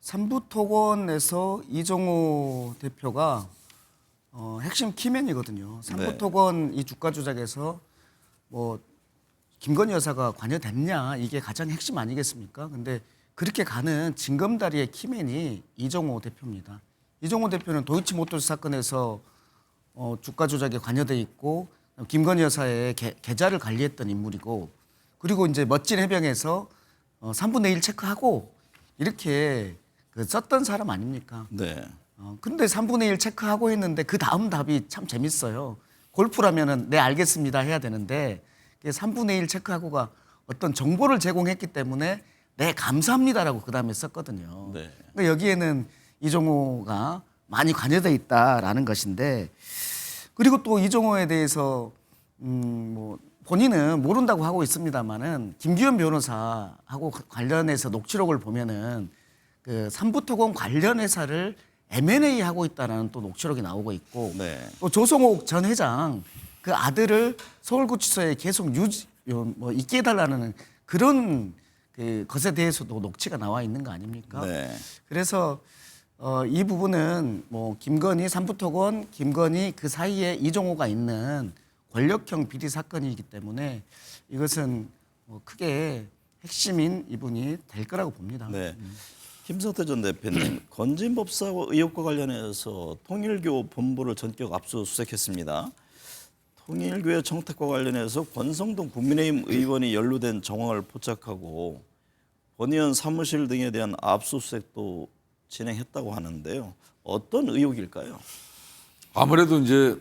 삼부토건에서 이종호 대표가 핵심 키맨이거든요. 삼부토건 이 주가 조작에서 뭐 김건희 여사가 관여됐냐 이게 가장 핵심 아니겠습니까? 근데 그렇게 가는 징검다리의 키맨이 이종호 대표입니다. 이종호 대표는 도이치모터스 사건에서 주가 조작에 관여돼 있고 김건희 여사의 계좌를 관리했던 인물이고 그리고 이제 멋진 해병에서 3분의 1 체크하고 이렇게 썼던 사람 아닙니까? 네. 근데 3분의 1 체크하고 했는데 그 다음 답이 참 재밌어요. 골프라면은 네 알겠습니다 해야 되는데 3분의 1 체크하고가 어떤 정보를 제공했기 때문에 네 감사합니다라고 그 다음에 썼거든요. 네. 그러니까 여기에는 이종호가 많이 관여돼 있다라는 것인데 그리고 또 이종호에 대해서 뭐 본인은 모른다고 하고 있습니다만은 김기현 변호사하고 관련해서 녹취록을 보면은 그 삼부토건 관련 회사를 M&A 하고 있다는 또 녹취록이 나오고 있고 네. 또 조성옥 전 회장 그 아들을 서울구치소에 계속 있게 해달라는 그런 그 것에 대해서도 녹취가 나와 있는 거 아닙니까? 네. 그래서 이 부분은 뭐 김건희 삼부토건 김건희 그 사이에 이종호가 있는 권력형 비리 사건이기 때문에 이것은 크게 핵심인 이분이 될 거라고 봅니다. 네. 김성태 전 대표님, 건진법사 의혹과 관련해서 통일교 본부를 전격 압수수색했습니다. 통일교의 정책과 관련해서 권성동 국민의힘 의원이 연루된 정황을 포착하고 본 의원 사무실 등에 대한 압수수색도 진행했다고 하는데요. 어떤 의혹일까요? 아무래도 이제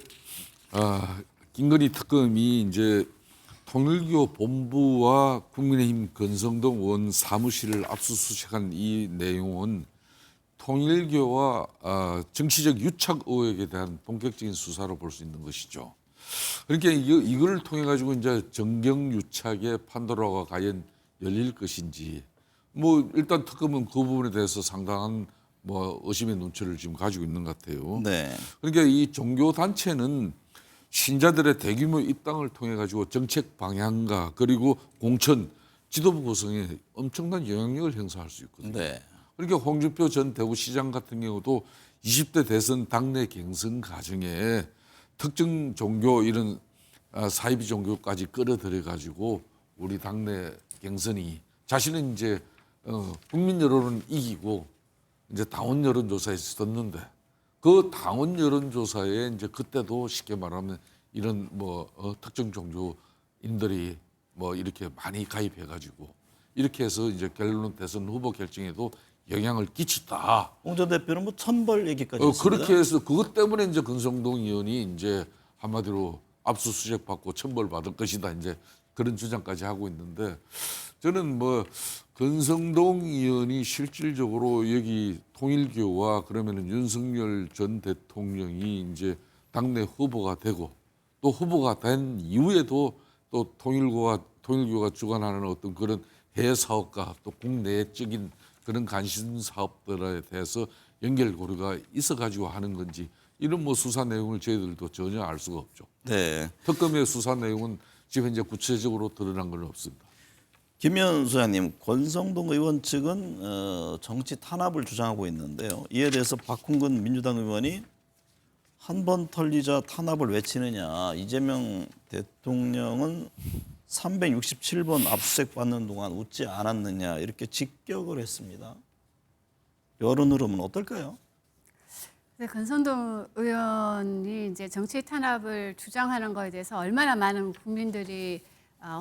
김건희 특검이 이제 통일교 본부와 국민의힘 권성동 의원 사무실을 압수수색한 이 내용은 통일교와 정치적 유착 의혹에 대한 본격적인 수사로 볼 수 있는 것이죠. 그러니까 이걸 통해 가지고 이제 정경 유착의 판도라가 과연 열릴 것인지 뭐 일단 특검은 그 부분에 대해서 상당한 뭐 의심의 눈초리를 지금 가지고 있는 것 같아요. 네. 그러니까 이 종교 단체는 신자들의 대규모 입당을 통해 가지고 정책 방향과 그리고 공천 지도부 구성에 엄청난 영향력을 행사할 수 있거든요. 네. 그러니까 홍준표 전 대구시장 같은 경우도 20대 대선 당내 경선 과정에 특정 종교 이런 사이비 종교까지 끌어들여 가지고 우리 당내 경선이 자신은 이제 국민 여론은 이기고 이제 당원 여론조사에 썼는데 그 당원 여론조사에 이제 그때도 쉽게 말하면 이런 뭐 특정 종교인들이 뭐 이렇게 많이 가입해가지고 이렇게 해서 이제 결론 대선 후보 결정에도 영향을 끼쳤다. 홍 전 대표는 뭐 천벌 얘기까지 했습니다. 그렇게 해서 그것 때문에 이제 권성동 의원이 이제 한마디로 압수수색 받고 천벌 받을 것이다 이제 그런 주장까지 하고 있는데 저는 뭐 권성동 의원이 실질적으로 여기 통일교와 그러면은 윤석열 전 대통령이 이제 당내 후보가 되고 또 후보가 된 이후에도 또 통일교가 주관하는 어떤 그런 해외 사업과 또 국내적인 그런 관심 사업들에 대해서 연결고리가 있어 가지고 하는 건지 이런 뭐 수사 내용을 저희들도 전혀 알 수가 없죠. 네. 특검의 수사 내용은 지금 현재 구체적으로 드러난 건 없습니다. 김현 소장님, 권성동 의원 측은 정치 탄압을 주장하고 있는데요. 이에 대해서 박홍근 민주당 의원이 한 번 털리자 탄압을 외치느냐, 이재명 대통령은 367번 압수수색 받는 동안 웃지 않았느냐 이렇게 직격을 했습니다. 여론 흐름은 어떨까요? 네, 권성동 의원이 이제 정치 탄압을 주장하는 것에 대해서 얼마나 많은 국민들이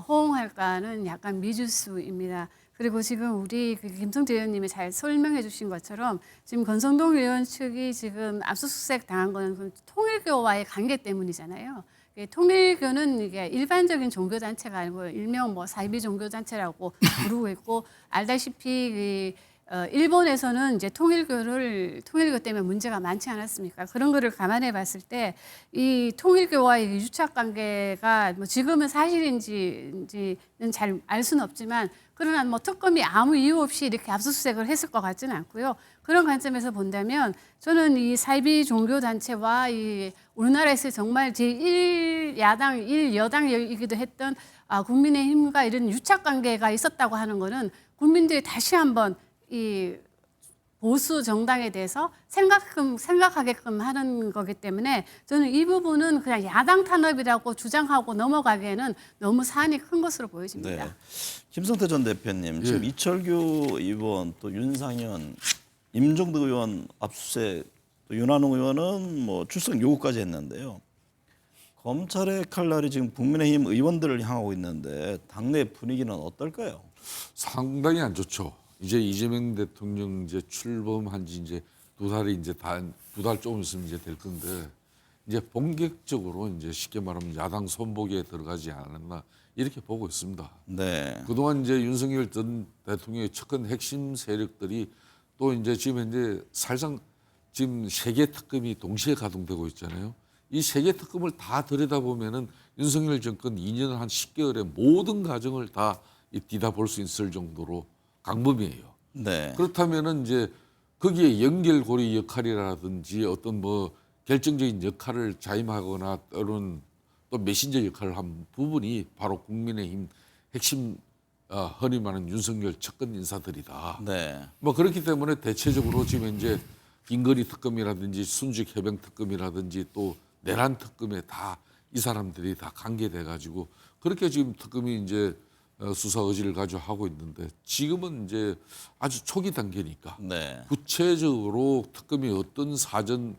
호응할까는 약간 미지수입니다. 그리고 지금 우리 김성태 의원님이 잘 설명해 주신 것처럼 지금 권성동 의원 측이 지금 압수수색 당한 건 통일교와의 관계 때문이잖아요. 통일교는 이게 일반적인 종교단체가 아니고 일명 뭐 사이비 종교단체라고 부르고 있고 알다시피 일본에서는 이제 통일교 때문에 문제가 많지 않았습니까? 그런 거를 감안해 봤을 때 이 통일교와의 유착 관계가 뭐 지금은 사실인지는 잘 알 수는 없지만 그러나 뭐 특검이 아무 이유 없이 이렇게 압수수색을 했을 것 같지는 않고요. 그런 관점에서 본다면 저는 이 사이비 종교단체와 이 우리나라에서 정말 제1야당, 1여당이기도 했던 국민의힘과 이런 유착 관계가 있었다고 하는 거는 국민들이 다시 한번 이 보수 정당에 대해서 생각하게끔 하는 거기 때문에 저는 이 부분은 그냥 야당 탄압이라고 주장하고 넘어가기에는 너무 사안이 큰 것으로 보여집니다. 네. 김성태 전 대표님, 지금 이철규 의원, 또 윤상현, 임종득 의원 압수수색, 또 윤한홍 의원은 뭐 출석 요구까지 했는데요. 검찰의 칼날이 지금 국민의힘 의원들을 향하고 있는데 당내 분위기는 어떨까요? 상당히 안 좋죠. 이제 이재명 대통령 이제 출범한 지 이제 두 달 조금 있으면 이제 될 건데 이제 본격적으로 이제 쉽게 말하면 야당 손목에 들어가지 않았나 이렇게 보고 있습니다. 네. 그동안 이제 윤석열 전 대통령의 측근 핵심 세력들이 또 이제 지금 현재 사실상 지금 3개 특검이 동시에 가동되고 있잖아요. 이 3개 특검을 다 들여다보면은 윤석열 정권 2년 한 10개월의 모든 과정을 다 뒤다볼 수 있을 정도로 강범위예요. 네. 그렇다면은 이제 거기에 연결고리 역할이라든지 어떤 뭐 결정적인 역할을 자임하거나 또는 또 메신저 역할을 한 부분이 바로 국민의힘 핵심 흔히 말하는 윤석열 측근 인사들이다. 네. 뭐 그렇기 때문에 대체적으로 지금 이제 긴거리 특검이라든지 순직 해병 특검이라든지 또 내란 특검에 다 이 사람들이 다 관계돼 가지고 그렇게 지금 특검이 이제 수사 의지를 가지고 하고 있는데 지금은 이제 아주 초기 단계니까 네. 구체적으로 특검이 어떤 사전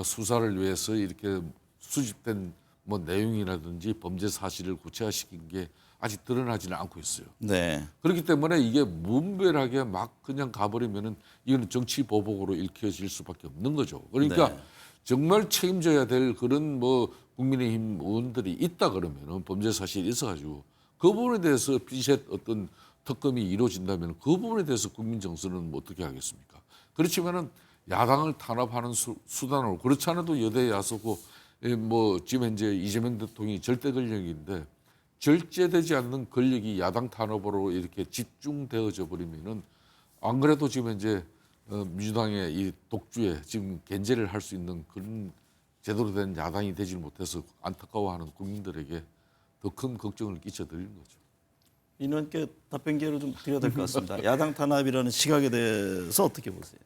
수사를 위해서 이렇게 수집된 뭐 내용이라든지 범죄 사실을 구체화시킨 게 아직 드러나지는 않고 있어요. 네. 그렇기 때문에 이게 무분별하게 막 그냥 가버리면은 이거는 정치 보복으로 읽혀질 수밖에 없는 거죠. 그러니까 네. 정말 책임져야 될 그런 뭐 국민의힘 의원들이 있다 그러면은 범죄 사실이 있어가지고 그 부분에 대해서 피셋 어떤 특검이 이루어진다면 그 부분에 대해서 국민 정서는 뭐 어떻게 하겠습니까? 그렇지만은 야당을 탄압하는 수단으로 그렇지 않아도 여대 야소고 뭐 지금 현재 이재명 대통령이 절대 권력인데 절제되지 않는 권력이 야당 탄압으로 이렇게 집중되어져 버리면은 안 그래도 지금 현재 민주당의 이 독주에 지금 견제를 할 수 있는 그런 제대로 된 야당이 되지 못해서 안타까워하는 국민들에게 더 큰 걱정을 끼쳐드리는 거죠. 인원께 답변 기회를 좀 드려야 될 것 같습니다. 야당 탄압이라는 시각에 대해서 어떻게 보세요?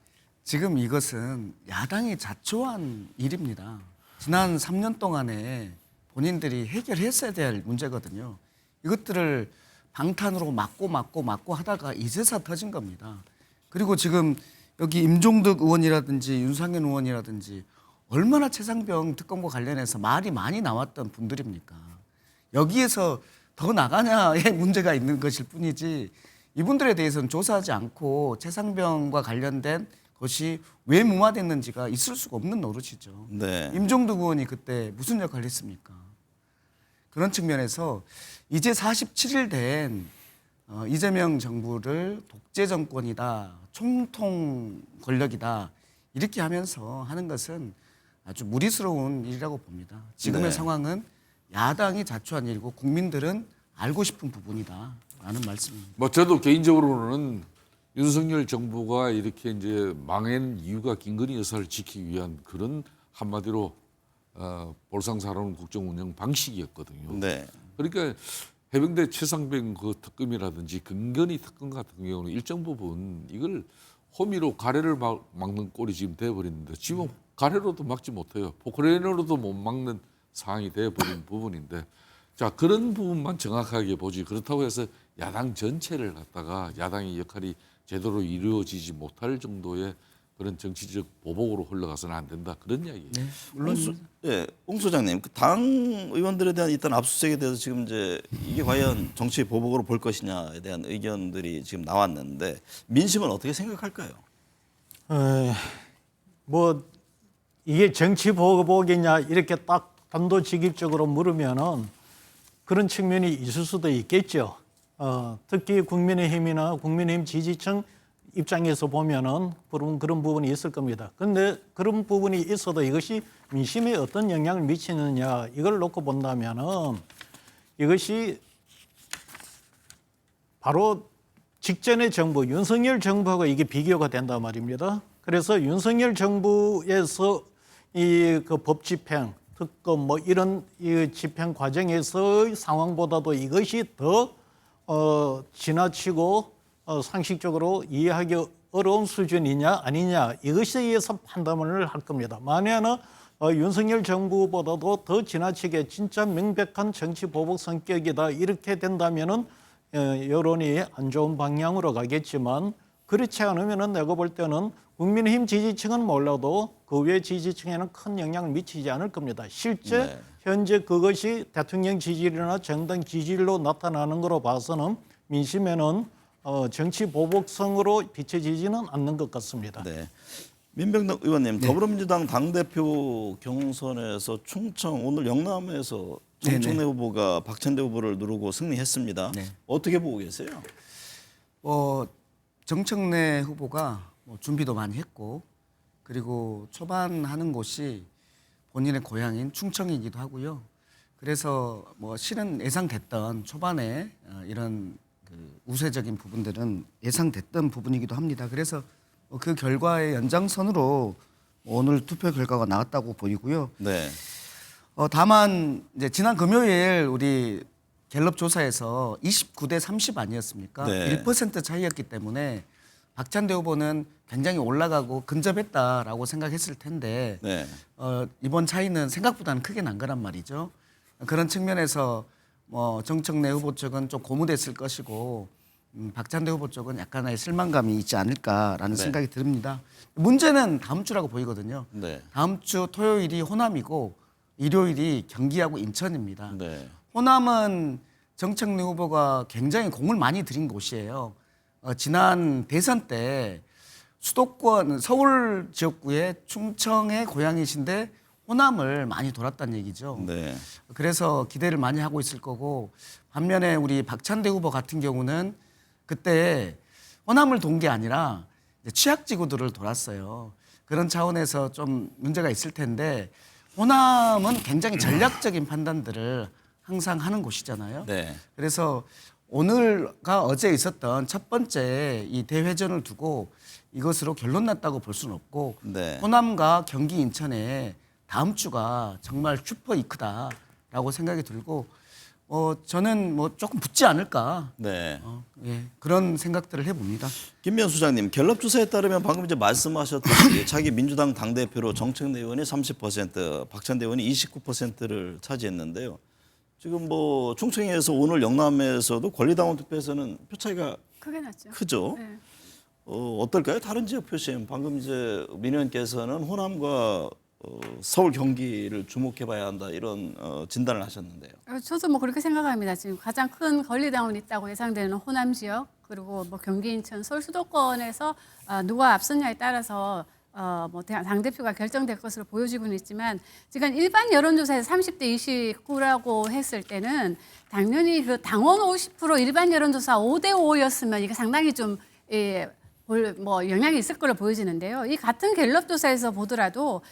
지금 이것은 야당이 자초한 일입니다. 지난 3년 동안에 본인들이 해결했어야 될 문제거든요. 이것들을 방탄으로 막고 하다가 이제서 터진 겁니다. 그리고 지금 여기 임종득 의원이라든지 윤상현 의원이라든지 얼마나 최상병 특검과 관련해서 말이 많이 나왔던 분들입니까? 여기에서 더 나가냐의 문제가 있는 것일 뿐이지 이분들에 대해서는 조사하지 않고 최상병과 관련된 것이 왜 무마됐는지가 있을 수가 없는 노릇이죠. 네. 임종득 의원이 그때 무슨 역할을 했습니까? 그런 측면에서 이제 47일 된 이재명 정부를 독재 정권이다, 총통 권력이다 이렇게 하면서 하는 것은 아주 무리스러운 일이라고 봅니다. 지금의 네. 상황은 야당이 자초한 일이고 국민들은 알고 싶은 부분이다라는 말씀입니다. 뭐 저도 개인적으로는 윤석열 정부가 이렇게 이제 망한 이유가 김건희 여사를 지키기 위한 그런 한마디로 볼상사로운 국정 운영 방식이었거든요. 네. 그러니까 해병대 최상병 그 특검이라든지 김건희 특검 같은 경우는 일정 부분 이걸 호미로 가래를 막는 꼴이 지금 돼버렸는데 지금 가래로도 막지 못해요. 포크레인으로도 못 막는 상황이 돼버린 부분인데 자 그런 부분만 정확하게 보지 그렇다고 해서 야당 전체를 갖다가 야당의 역할이 제대로 이루어지지 못할 정도의 그런 정치적 보복으로 흘러가서는 안 된다 그런 이야기예요. 네, 물론 옹 소장님, 그 당 의원들에 대한 일단 압수수색에 대해서 지금 이제 이게 과연 정치 보복으로 볼 것이냐에 대한 의견들이 지금 나왔는데 민심은 어떻게 생각할까요? 뭐 이게 정치 보복이냐 이렇게 딱 단도직입적으로 물으면은 그런 측면이 있을 수도 있겠죠. 특히 국민의힘이나 국민의힘 지지층 입장에서 보면은 그런 부분이 있을 겁니다. 그런데 그런 부분이 있어도 이것이 민심에 어떤 영향을 미치느냐 이걸 놓고 본다면은 이것이 바로 직전의 정부 윤석열 정부하고 이게 비교가 된단 말입니다. 그래서 윤석열 정부에서 이 그 법 집행, 특검 뭐 이런 이 집행 과정에서 상황보다도 이것이 더 지나치고 상식적으로 이해하기 어려운 수준이냐 아니냐 이것에 의해서 판단을 할 겁니다. 만약에 윤석열 정부보다도 더 지나치게 진짜 명백한 정치 보복 성격이다 이렇게 된다면은 여론이 안 좋은 방향으로 가겠지만 그렇지 않으면은 내가 볼 때는 국민의힘 지지층은 몰라도 그 외 지지층에는 큰 영향을 미치지 않을 겁니다. 실제 네. 현재 그것이 대통령 지지율이나 정당 지지율로 나타나는 거로 봐서는 민심에는 정치 보복성으로 비춰지지는 않는 것 같습니다. 네. 민병덕 의원님, 더불어민주당 당대표 경선에서 충청 오늘 영남에서 정청래 후보가 박찬대 후보를 누르고 승리했습니다. 네. 어떻게 보고 계세요? 정청래 후보가 뭐 준비도 많이 했고 그리고 초반 하는 곳이 본인의 고향인 충청이기도 하고요. 그래서 뭐 실은 예상됐던 초반에 이런 그 우세적인 부분들은 예상됐던 부분이기도 합니다. 그래서 그 결과의 연장선으로 오늘 투표 결과가 나왔다고 보이고요. 네. 다만 이제 지난 금요일 우리 갤럽 조사에서 29대 30 아니었습니까? 네. 1% 차이였기 때문에 박찬대 후보는 굉장히 올라가고 근접했다라고 생각했을 텐데 네. 이번 차이는 생각보다는 크게 난 거란 말이죠. 그런 측면에서 뭐 정청래 후보 쪽은 좀 고무됐을 것이고 박찬대 후보 쪽은 약간의 실망감이 있지 않을까라는 네. 생각이 듭니다. 문제는 다음 주라고 보이거든요. 네. 다음 주 토요일이 호남이고 일요일이 경기하고 인천입니다. 네. 호남은 정청래 후보가 굉장히 공을 많이 들인 곳이에요. 지난 대선 때 수도권 서울 지역구의 충청의 고향이신데 호남을 많이 돌았다는 얘기죠. 네. 그래서 기대를 많이 하고 있을 거고 반면에 우리 박찬대 후보 같은 경우는 그때 호남을 돈 게 아니라 이제 취약지구들을 돌았어요. 그런 차원에서 좀 문제가 있을 텐데 호남은 굉장히 전략적인 판단들을 항상 하는 곳이잖아요. 네. 그래서 오늘과 어제 있었던 첫 번째 이 대회전을 두고 이것으로 결론 났다고 볼 수는 없고 네. 호남과 경기 인천에 다음 주가 정말 슈퍼 이크다라고 생각이 들고 저는 뭐 조금 붙지 않을까 네. 그런 생각들을 해봅니다. 김미연 수장님, 갤럽 조사에 따르면 방금 이제 말씀하셨듯이 자기 민주당 당대표로 정청래 의원이 30%, 박찬대 의원이 29%를 차지했는데요. 지금 뭐 충청에서 오늘 영남에서도 권리당원 투표에서는 표 차이가 크게 났죠. 크죠. 네. 어떨까요? 다른 지역 표심. 방금 이제 민 의원께서는 호남과 서울 경기를 주목해봐야 한다 이런 진단을 하셨는데요. 저도 뭐 그렇게 생각합니다. 지금 가장 큰 권리당원이 있다고 예상되는 호남 지역 그리고 뭐 경기 인천 서울 수도권에서 누가 앞섰냐에 따라서 뭐 당 대표가 결정될 것으로 보여지고는 있지만 지금 일반 여론조사에서 30대 29라고 했을 때는 당연히 그 당원 50% 일반 여론조사 5대 5였으면 이게 상당히 좀 뭐 영향이 있을 거로 보여지는데요. 이 같은 갤럽 조사에서 보더라도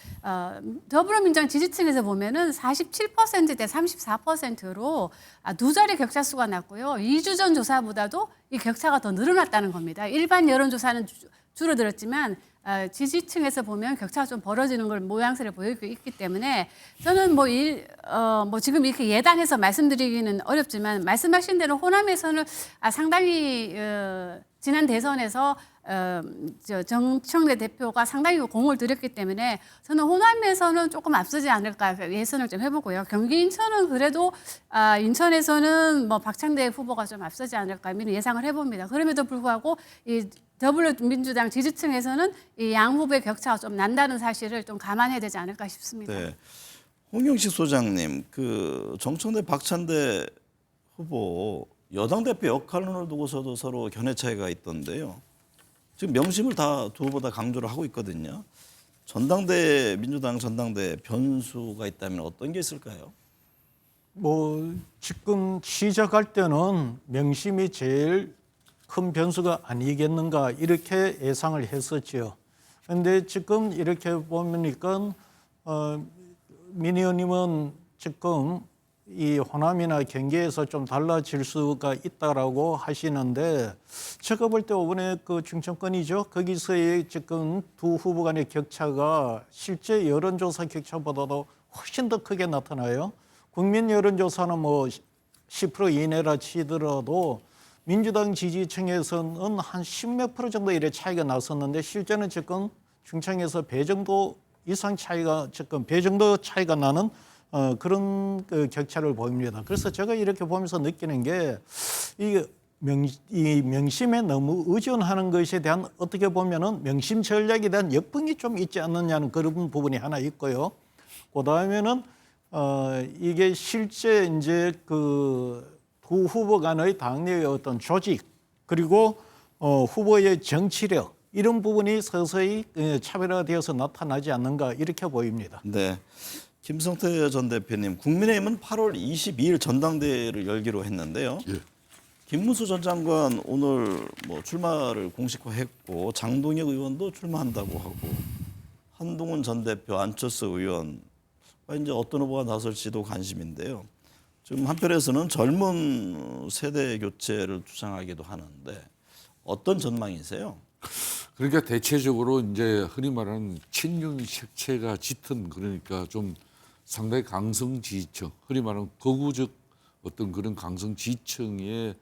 더불어민주당 지지층에서 보면은 47%대 34%로 두 자리 격차 수가 났고요. 2주 전 조사보다도 이 격차가 더 늘어났다는 겁니다. 일반 여론조사는 줄어들었지만 지지층에서 보면 격차가 좀 벌어지는 걸 모양새를 보이고 있기 때문에 저는 뭐 지금 이렇게 예단해서 말씀드리기는 어렵지만 말씀하신 대로 호남에서는 상당히 지난 대선에서 정청래 대표가 상당히 공을 들였기 때문에 저는 호남에서는 조금 앞서지 않을까 예상을 좀 해보고요. 경기 인천은 그래도 인천에서는 뭐 박찬대 후보가 좀 앞서지 않을까 예상을 해봅니다. 그럼에도 불구하고 이 더불어민주당 지지층에서는 이 양 후보의 격차가 좀 난다는 사실을 좀 감안해야 되지 않을까 싶습니다. 네. 홍영식 소장님, 그 정청래 박찬대 후보 여당 대표 역할론을 두고서도 서로 견해 차이가 있던데요. 지금 명심을 다 두 후보 다 강조를 하고 있거든요. 민주당 전당대 변수가 있다면 어떤 게 있을까요? 뭐 지금 시작할 때는 명심이 제일 큰 변수가 아니겠는가 이렇게 예상을 했었죠. 그런데 지금 이렇게 보니까 민 의원님은 지금 이 호남이나 경기에서 좀 달라질 수가 있다라고 하시는데 제가 볼 때 이번에 그 충청권이죠. 거기서의 지금 두 후보 간의 격차가 실제 여론조사 격차보다도 훨씬 더 크게 나타나요. 국민 여론조사는 뭐 10% 이내라 치더라도 민주당 지지층에서는 한 10몇 프로 정도 이래 차이가 났었는데 실제는 지금 중청에서 배 정도 이상 차이가 지금 배 정도 차이가 나는 그런 그 격차를 보입니다. 그래서 제가 이렇게 보면서 느끼는 게 이게 이 명심에 너무 의존하는 것에 대한 어떻게 보면은 명심 전략에 대한 역풍이 좀 있지 않느냐는 그런 부분이 하나 있고요. 그다음에는 이게 실제 이제 그 두 후보 간의 당내의 어떤 조직 그리고 후보의 정치력 이런 부분이 서서히 차별화되어서 나타나지 않는가 이렇게 보입니다. 네. 김성태 전 대표님, 국민의힘은 8월 22일 전당대회를 열기로 했는데요. 예. 김문수 전 장관 오늘 뭐 출마를 공식화했고 장동혁 의원도 출마한다고 하고 한동훈 전 대표, 안철수 의원 이제 어떤 후보가 나설지도 관심인데요. 지금 한편에서는 젊은 세대 교체를 주장하기도 하는데 어떤 전망이세요? 그러니까 대체적으로 이제 흔히 말하는 친윤 색채가 짙은 그러니까 좀 상당히 강성 지지층, 흔히 말하는 거구적 어떤 그런 강성 지지층의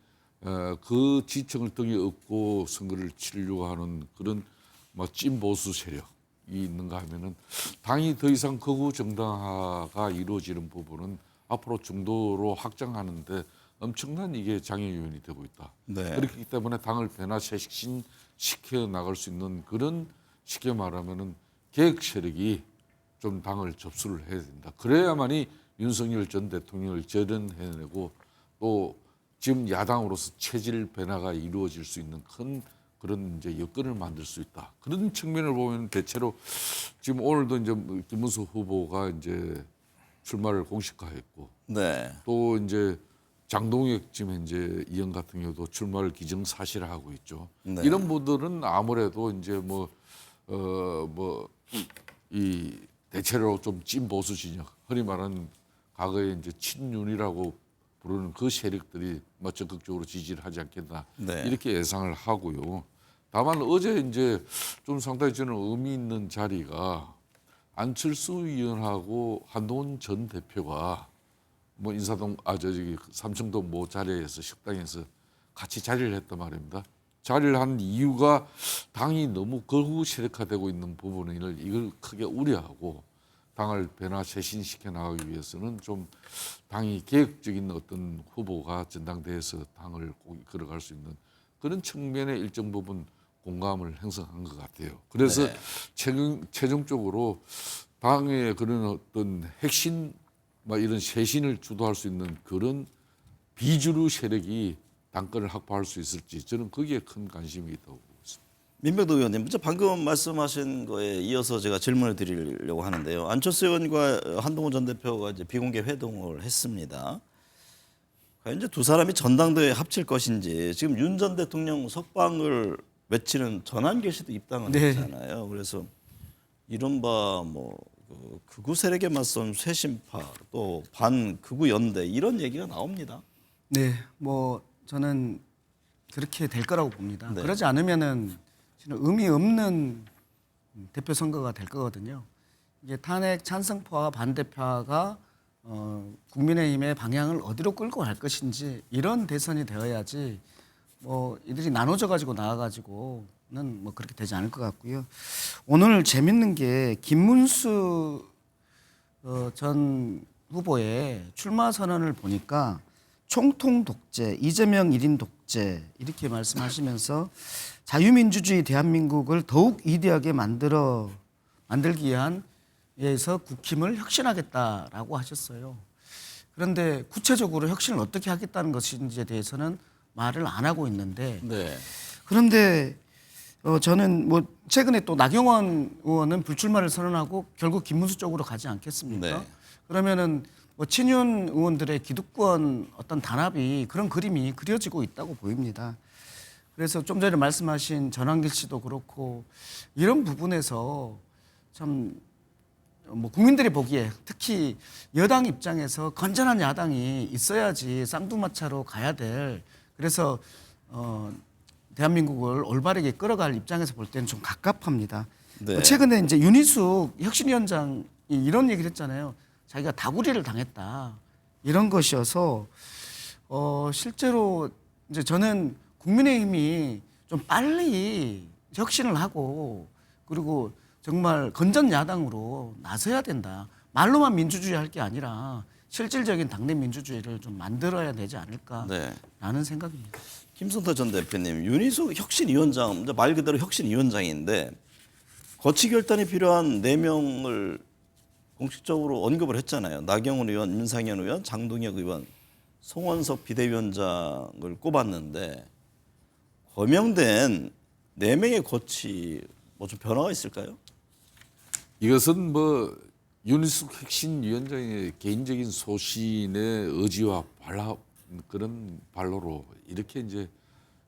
그 지지층을 등에 업고 선거를 치르려고 하는 그런 뭐 찐보수 세력이 있는가 하면은 당이 더 이상 거구 정당화가 이루어지는 부분은 앞으로 중도로 확장하는데 엄청난 이게 장애 요인이 되고 있다. 네. 그렇기 때문에 당을 변화시켜 나갈 수 있는 그런 쉽게 말하면은 개혁 세력이 좀 당을 접수를 해야 된다. 그래야만이 윤석열 전 대통령을 재련해내고 또 지금 야당으로서 체질 변화가 이루어질 수 있는 큰 그런 이제 여건을 만들 수 있다. 그런 측면을 보면 대체로 지금 오늘도 이제 김문수 후보가 이제 출마를 공식화했고 네. 또 이제 장동혁 지금 현재 의원 같은 경우도 출마를 기정사실화하고 있죠. 네. 이런 분들은 아무래도 이제 이 대체로 좀 찐보수 진영, 흔히 말하는 과거에 이제 친윤이라고 부르는 그 세력들이 적극적으로 지지를 하지 않겠나 네. 이렇게 예상을 하고요. 다만 어제 이제 좀 상당히 저는 의미 있는 자리가 안철수 의원하고 한동훈 전 대표가 뭐 인사동 저기 삼청동 모 자리에서 식당에서 같이 자리를 했단 말입니다. 자리를 한 이유가 당이 너무 거구 세력화되고 있는 부분을 이걸 크게 우려하고 당을 변화 쇄신시켜 나가기 위해서는 좀 당이 개혁적인 어떤 후보가 전당대회에서 당을 꼭 이끌어갈 수 있는 그런 측면의 일정 부분 공감을 형성한 것 같아요. 그래서 네. 최종적으로 당의 그런 어떤 핵심 이런 쇄신을 주도할 수 있는 그런 비주류 세력이 당권을 확보할 수 있을지 저는 거기에 큰 관심이 있다고 보고 있습니다. 민병도 의원님, 방금 말씀하신 거에 이어서 제가 질문을 드리려고 하는데요. 안철수 의원과 한동훈 전 대표가 이제 비공개 회동을 했습니다. 과연 이제 두 사람이 전당대회에 합칠 것인지 지금 윤 전 대통령 석방을 외치는 전환길씨도 입당을 네. 했잖아요. 그래서 이른바 극우 세력에 맞선 쇄신파 또 반극우 연대 이런 얘기가 나옵니다. 네, 뭐 저는 그렇게 될 거라고 봅니다. 네. 그러지 않으면은 의미 없는 대표 선거가 될 거거든요. 이게 탄핵 찬성파와 반대파가 국민의힘의 방향을 어디로 끌고 갈 것인지 이런 대선이 되어야지 뭐 이들이 나눠져 가지고 나와 가지고는 뭐 그렇게 되지 않을 것 같고요. 오늘 재밌는 게 김문수 전 후보의 출마 선언을 보니까 총통 독재, 이재명 1인 독재 이렇게 말씀하시면서 자유민주주의 대한민국을 더욱 위대하게 만들기 위해서 국힘을 혁신하겠다라고 하셨어요. 그런데 구체적으로 혁신을 어떻게 하겠다는 것인지에 대해서는 말을 안 하고 있는데 네. 그런데 저는 뭐 최근에 또 나경원 의원은 불출마를 선언하고 결국 김문수 쪽으로 가지 않겠습니까? 네. 그러면은 뭐 친윤 의원들의 기득권 어떤 단합이 그런 그림이 그려지고 있다고 보입니다. 그래서 좀 전에 말씀하신 전환길 씨도 그렇고 이런 부분에서 참 뭐 국민들이 보기에 특히 여당 입장에서 건전한 야당이 있어야지 쌍두마차로 가야 될 그래서 대한민국을 올바르게 끌어갈 입장에서 볼 때는 좀 갑갑합니다. 네. 최근에 이제 윤희숙 혁신위원장이 이런 얘기를 했잖아요. 자기가 다구리를 당했다 이런 것이어서 실제로 이제 저는 국민의힘이 좀 빨리 혁신을 하고 그리고 정말 건전 야당으로 나서야 된다. 말로만 민주주의 할 게 아니라 실질적인 당내 민주주의를 좀 만들어야 되지 않을까라는 네. 생각입니다. 김성태 전 대표님, 윤희숙 혁신위원장, 이제 말 그대로 혁신위원장인데 거치 결단이 필요한 4명을 공식적으로 언급을 했잖아요. 나경원 의원, 윤상현 의원, 장동혁 의원, 송원석 비대위원장을 꼽았는데 거명된 4명의 거치 뭐 좀 변화가 있을까요? 이것은 뭐 윤희숙 혁신위원장의 개인적인 소신의 의지와 그런 발로로 이렇게 이제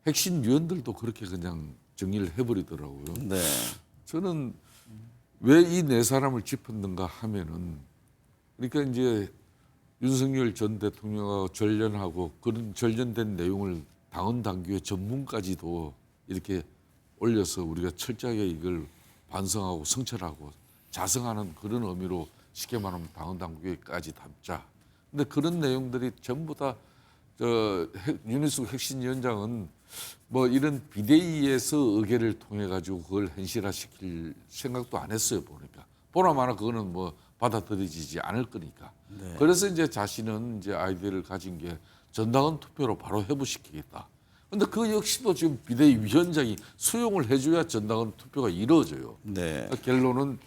혁신위원들도 그렇게 그냥 정리를 해버리더라고요. 네. 저는 왜 이 4사람을 짚었는가 하면은 그러니까 이제 윤석열 전 대통령하고 전련하고 그런 전련된 내용을 당헌 당규의 전문까지도 이렇게 올려서 우리가 철저하게 이걸 반성하고 성찰하고 자성하는 그런 의미로 쉽게 말하면 당헌 당규에까지 담자. 근데 그런 내용들이 전부 다 윤희숙 혁신위원장은 뭐 이런 비대위에서 의결을 통해 가지고 그걸 현실화시킬 생각도 안 했어요. 보나마나 그거는 뭐 받아들여지지 않을 거니까. 그래서 이제 자신은 이제 아이디어를 가진 게 전당원 투표로 바로 회부시키겠다. 근데 그 역시도 지금 비대위원장이 수용을 해줘야 전당원 투표가 이루어져요. 네. 그러니까 결론은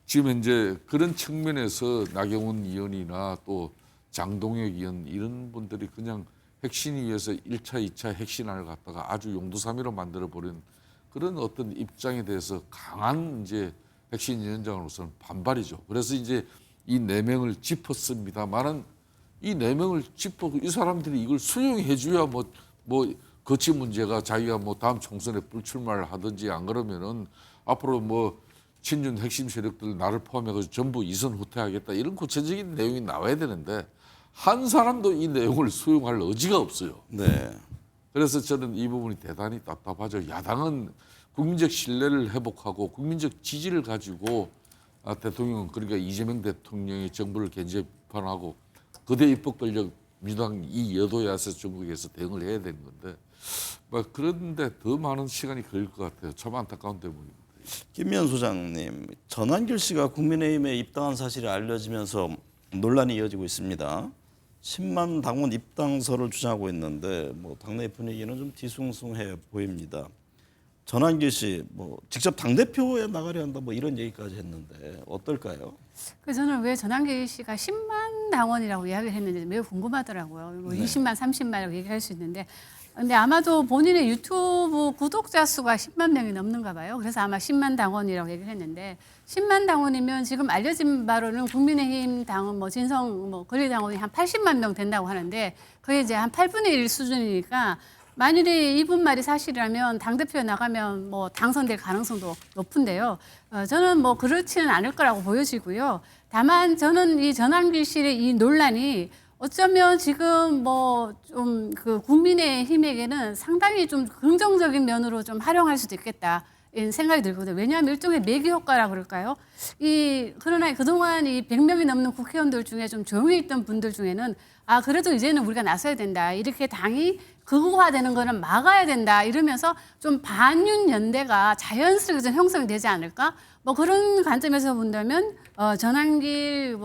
지금 현재 그런 측면에서 나경원 의원이나 또 장동혁 의원 이런 분들이 그냥 혁신위에서 1차, 2차 혁신안을 갖다가 아주 용두사미로 만들어버린 그런 어떤 입장에 대해서 강한 이제 혁신위원장으로서는 반발이죠. 그래서 이제 이 4명을 짚었습니다만은 이 4명을 짚어 이 사람들이 이걸 수용해줘야 뭐 거치 문제가 자기가 뭐 다음 총선에 불출마를 하든지 안 그러면은 앞으로 뭐 친윤 핵심 세력들 나를 포함해서 전부 이선 후퇴하겠다 이런 구체적인 내용이 나와야 되는데 한 사람도 이 내용을 수용할 의지가 없어요. 네. 그래서 저는 이 부분이 대단히 답답하죠. 야당은 국민적 신뢰를 회복하고 국민적 지지를 가지고 대통령 그러니까 이재명 대통령의 정부를 견제 비판하고 거대 입법 권력 민주당 이 여도야세 정국에서 대응을 해야 되는 건데 뭐 그런데 더 많은 시간이 걸릴 것 같아요. 참 안타까운 대목입니다. 김미연 소장님, 전한길 씨가 국민의힘에 입당한 사실이 알려지면서 논란이 이어지고 있습니다. 10만 당원 입당서를 주장하고 있는데 뭐 당내 분위기는 좀 뒤숭숭해 보입니다. 전한길 씨, 뭐 직접 당 대표에 나가려 한다 뭐 이런 얘기까지 했는데 어떨까요? 그래서 저는 왜 전한길 씨가 10만 당원이라고 이야기를 했는지 매우 궁금하더라고요. 뭐 20만, 30만이라고 얘기할 수 있는데 근데 아마도 본인의 유튜브 구독자 수가 10만 명이 넘는가 봐요. 그래서 아마 10만 당원이라고 얘기를 했는데 10만 당원이면 지금 알려진 바로는 국민의힘 당원 뭐 진성 뭐 권리당원이 한 80만 명 된다고 하는데 그게 이제 한 8분의 1 수준이니까 만일에 이분 말이 사실이라면 당대표에 나가면 뭐 당선될 가능성도 높은데요. 저는 뭐 그렇지는 않을 거라고 보여지고요. 다만 저는 이 전한길 씨의 이 논란이 어쩌면 지금 뭐 좀 그 국민의힘에게는 상당히 좀 긍정적인 면으로 좀 활용할 수도 있겠다. 이런 생각이 들거든요. 왜냐하면 일종의 매기 효과라 그럴까요? 그러나 그동안 이 100명이 넘는 국회의원들 중에 좀 조용히 있던 분들 중에는 그래도 이제는 우리가 나서야 된다. 이렇게 당이 극우화되는 거는 막아야 된다. 이러면서 좀 반윤 연대가 자연스럽게 좀 형성이 되지 않을까? 뭐 그런 관점에서 본다면 전한길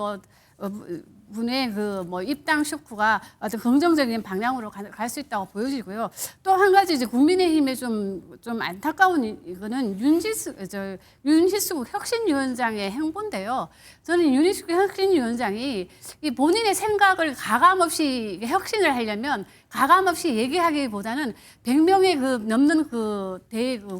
분의 그 뭐 입당 쇼크가 어떤 긍정적인 방향으로 갈 수 있다고 보여지고요. 또 한 가지 이제 국민의힘에 좀 안타까운 이거는 윤희숙 혁신위원장의 행보인데요. 저는 윤희숙 혁신위원장이 이 본인의 생각을 가감없이 혁신을 하려면 가감없이 얘기하기보다는 100명의 넘는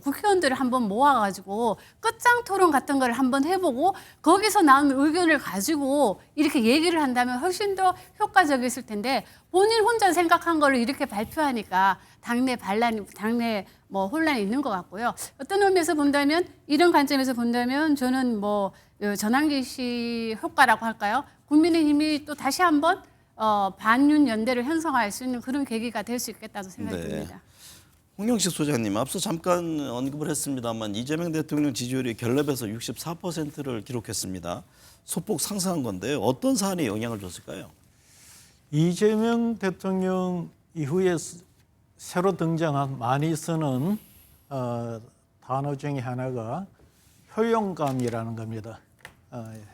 국회의원들을 한번 모아가지고 끝장 토론 같은 걸 한번 해보고 거기서 나온 의견을 가지고 이렇게 얘기를 한다면 훨씬 더 효과적이었을 텐데 본인 혼자 생각한 거를 이렇게 발표하니까 당내 혼란이 있는 것 같고요. 어떤 의미에서 본다면 이런 관점에서 본다면 저는 뭐 전한길 씨 효과라고 할까요? 국민의힘이 또 다시 한번 반윤 연대를 형성할 수 있는 그런 계기가 될 수 있겠다고 생각이 듭니다. 홍영식 소장님, 앞서 잠깐 언급을 했습니다만 이재명 대통령 지지율이 결랩에서 64%를 기록했습니다. 소폭 상승한 건데 어떤 사안이 영향을 줬을까요? 이재명 대통령 이후에 새로 등장한 많이 쓰는 단어 중에 하나가 효용감이라는 겁니다.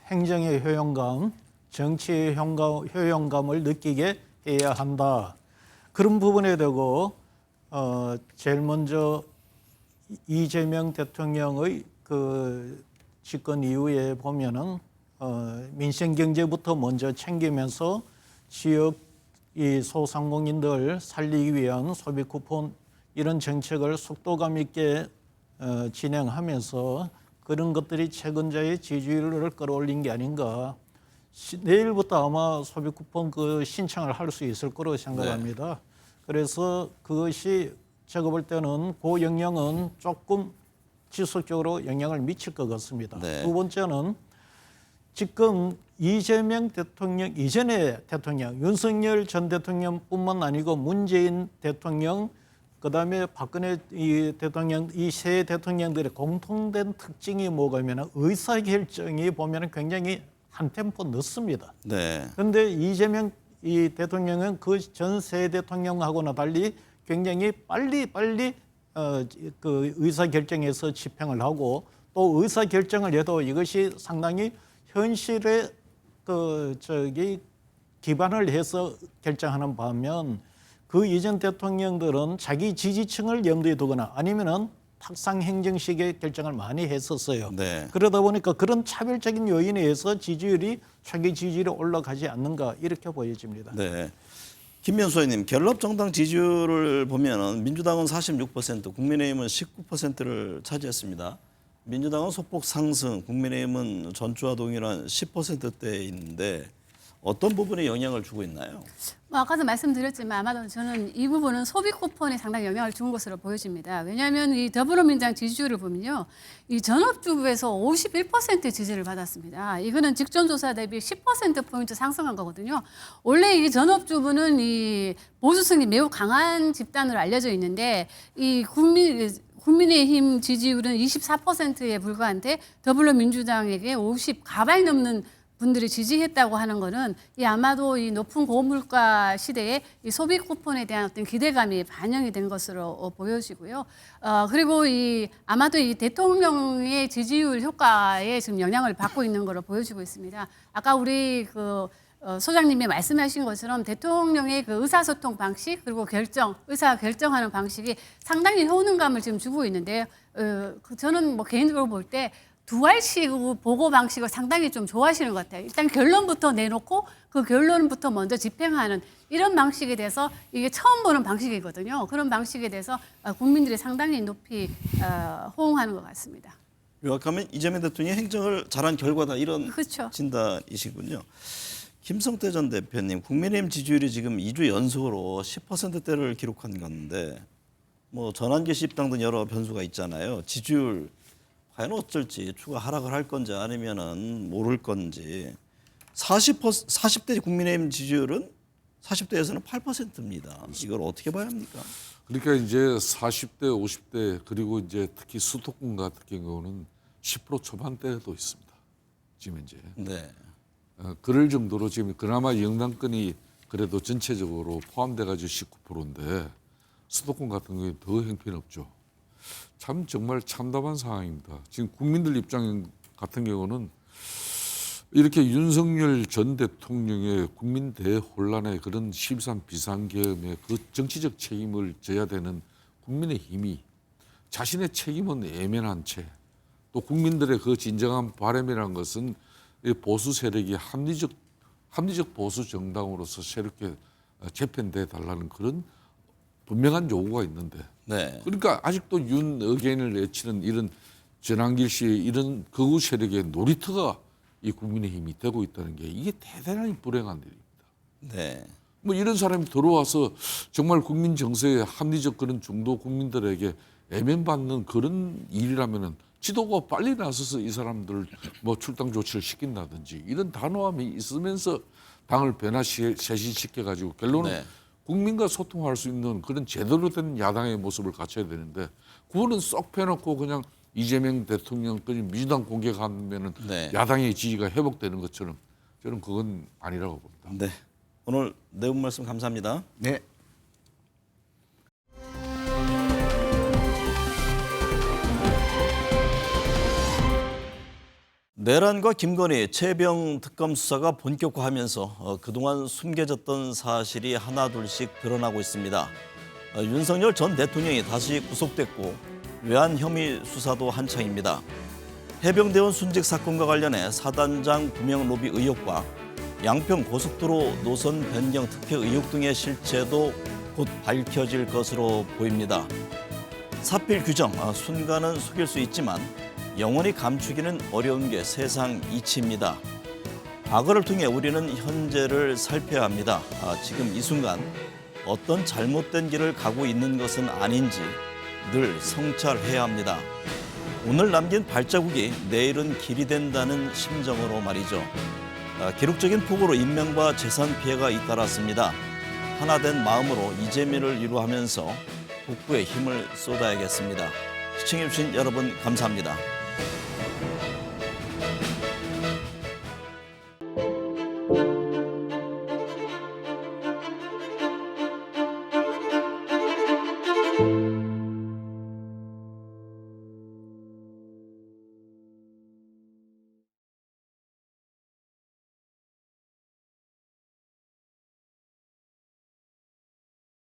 행정의 효용감, 정치의 효용감을 느끼게 해야 한다. 그런 부분에 대고 제일 먼저 이재명 대통령의 그 집권 이후에 보면은 민생 경제부터 먼저 챙기면서 지역 이 소상공인들 살리기 위한 소비 쿠폰 이런 정책을 속도감 있게 진행하면서 그런 것들이 채권자의 지지율을 끌어올린 게 아닌가. 내일부터 아마 소비 쿠폰 그 신청을 할 수 있을 거로 생각합니다. 그래서 그것이 제가 볼 때는 그 영향은 조금 지속적으로 영향을 미칠 것 같습니다. 네. 두 번째는 지금 이재명 대통령 이전의 대통령 윤석열 전 대통령뿐만 아니고 문재인 대통령 그다음에 박근혜 이 대통령 이 세 대통령들의 공통된 특징이 뭐가면 의사결정이 보면 굉장히 한 템포 늦습니다. 네. 그런데 이재명 이 대통령은 그 전 세 대통령하고는 달리 굉장히 빨리 그 의사결정에서 집행을 하고 또 의사결정을 해도 이것이 상당히 현실에 기반을 해서 결정하는 반면 그 이전 대통령들은 자기 지지층을 염두에 두거나 아니면은 탁상 행정식의 결정을 많이 했었어요. 네. 그러다 보니까 그런 차별적인 요인에 의해서 지지율이 차기 지지율이 올라가지 않는가 이렇게 보여집니다. 네. 김면수 의원님, 갤럽 정당 지지율을 보면은 민주당은 46%, 국민의힘은 19%를 차지했습니다. 민주당은 소폭 상승, 국민의힘은 전주와 동일한 10%대에 있는데 어떤 부분에 영향을 주고 있나요? 뭐 아까도 말씀드렸지만 아마도 저는 이 부분은 소비 쿠폰에 상당히 영향을 준 것으로 보여집니다. 왜냐하면 이 더불어민주당 지지율을 보면요, 이 전업주부에서 51% 지지를 받았습니다. 이거는 직전 조사 대비 10% 포인트 상승한 거거든요. 원래 이 전업주부는 이 보수성이 매우 강한 집단으로 알려져 있는데 이 국민의힘 지지율은 24%에 불과한데 더불어민주당에게 50 가발 넘는 분들이 지지했다고 하는 거는 이 아마도 이 높은 고물가 시대에 이 소비 쿠폰에 대한 어떤 기대감이 반영이 된 것으로 보여지고요. 그리고 이 아마도 이 대통령의 지지율 효과에 지금 영향을 받고 있는 것으로 보여지고 있습니다. 아까 우리 소장님이 말씀하신 것처럼 대통령의 그 의사소통 방식 그리고 의사 결정하는 방식이 상당히 효능감을 지금 주고 있는데요. 저는 뭐 개인적으로 볼 때 두알식 보고 방식을 상당히 좀 좋아하시는 것 같아요. 일단 결론부터 내놓고 그 결론부터 먼저 집행하는 이런 방식에 대해서 이게 처음 보는 방식이거든요. 그런 방식에 대해서 국민들이 상당히 높이 호응하는 것 같습니다. 요약하면 이재명 대통령이 행정을 잘한 결과다 이런 그렇죠. 진단이시군요. 김성태 전 대표님, 국민의힘 지지율이 지금 2주 연속으로 10%대를 기록한 건데 뭐 전환기 입당 등 여러 변수가 있잖아요. 지지율 과연 어쩔지 추가 하락을 할 건지 아니면은 모를 건지 40대 국민의힘 지지율은 40대에서는 8%입니다. 이걸 어떻게 봐야 합니까? 그러니까 이제 40대, 50대 그리고 이제 특히 수도권 같은 경우는 10% 초반대도 있습니다. 지금 이제 네. 그럴 정도로 지금 그나마 영당권이 그래도 전체적으로 포함돼가지고 19%인데 수도권 같은 경우에 더 형편없죠. 참 정말 참담한 상황입니다. 지금 국민들 입장 같은 경우는 이렇게 윤석열 전 대통령의 국민 대혼란의 그런 13 비상계엄의 그 정치적 책임을 져야 되는 국민의힘이 자신의 책임은 외면한 채 또 국민들의 그 진정한 바람이라는 것은 이 보수 세력이 합리적 보수 정당으로서 새롭게 재편돼 달라는 그런 분명한 요구가 있는데 네. 그러니까 아직도 윤 의견을 내치는 이런 전환길 씨의 이런 극우 세력의 놀이터가 이 국민의힘이 되고 있다는 게 이게 대단히 불행한 일입니다. 네. 뭐 이런 사람이 들어와서 정말 국민 정서에 합리적 그런 중도 국민들에게 애면받는 그런 일이라면은 지도가 빨리 나서서 이 사람들 뭐 출당 조치를 시킨다든지 이런 단호함이 있으면서 당을 쇄신시켜 가지고 결론은 네. 국민과 소통할 수 있는 그런 제대로 된 야당의 모습을 갖춰야 되는데 그거는 쏙 빼놓고 그냥 이재명 대통령 민주당 공격하면은 네. 야당의 지지가 회복되는 것처럼 저는 그건 아니라고 봅니다. 네. 오늘 내용 말씀 감사합니다. 네. 내란과 김건희 최병 특검 수사가 본격화하면서 그동안 숨겨졌던 사실이 하나둘씩 드러나고 있습니다. 윤석열 전 대통령이 다시 구속됐고 외환 혐의 수사도 한창입니다. 해병대원 순직 사건과 관련해 사단장 구명 로비 의혹과 양평 고속도로 노선 변경 특혜 의혹 등의 실체도 곧 밝혀질 것으로 보입니다. 사필 규정, 순간은 속일 수 있지만 영원히 감추기는 어려운 게 세상 이치입니다. 과거를 통해 우리는 현재를 살펴야 합니다. 지금 이 순간 어떤 잘못된 길을 가고 있는 것은 아닌지 늘 성찰해야 합니다. 오늘 남긴 발자국이 내일은 길이 된다는 심정으로 말이죠. 기록적인 폭우로 인명과 재산 피해가 잇따랐습니다. 하나된 마음으로 이재민을 위로하면서 북부에 힘을 쏟아야겠습니다. 시청해주신 여러분 감사합니다.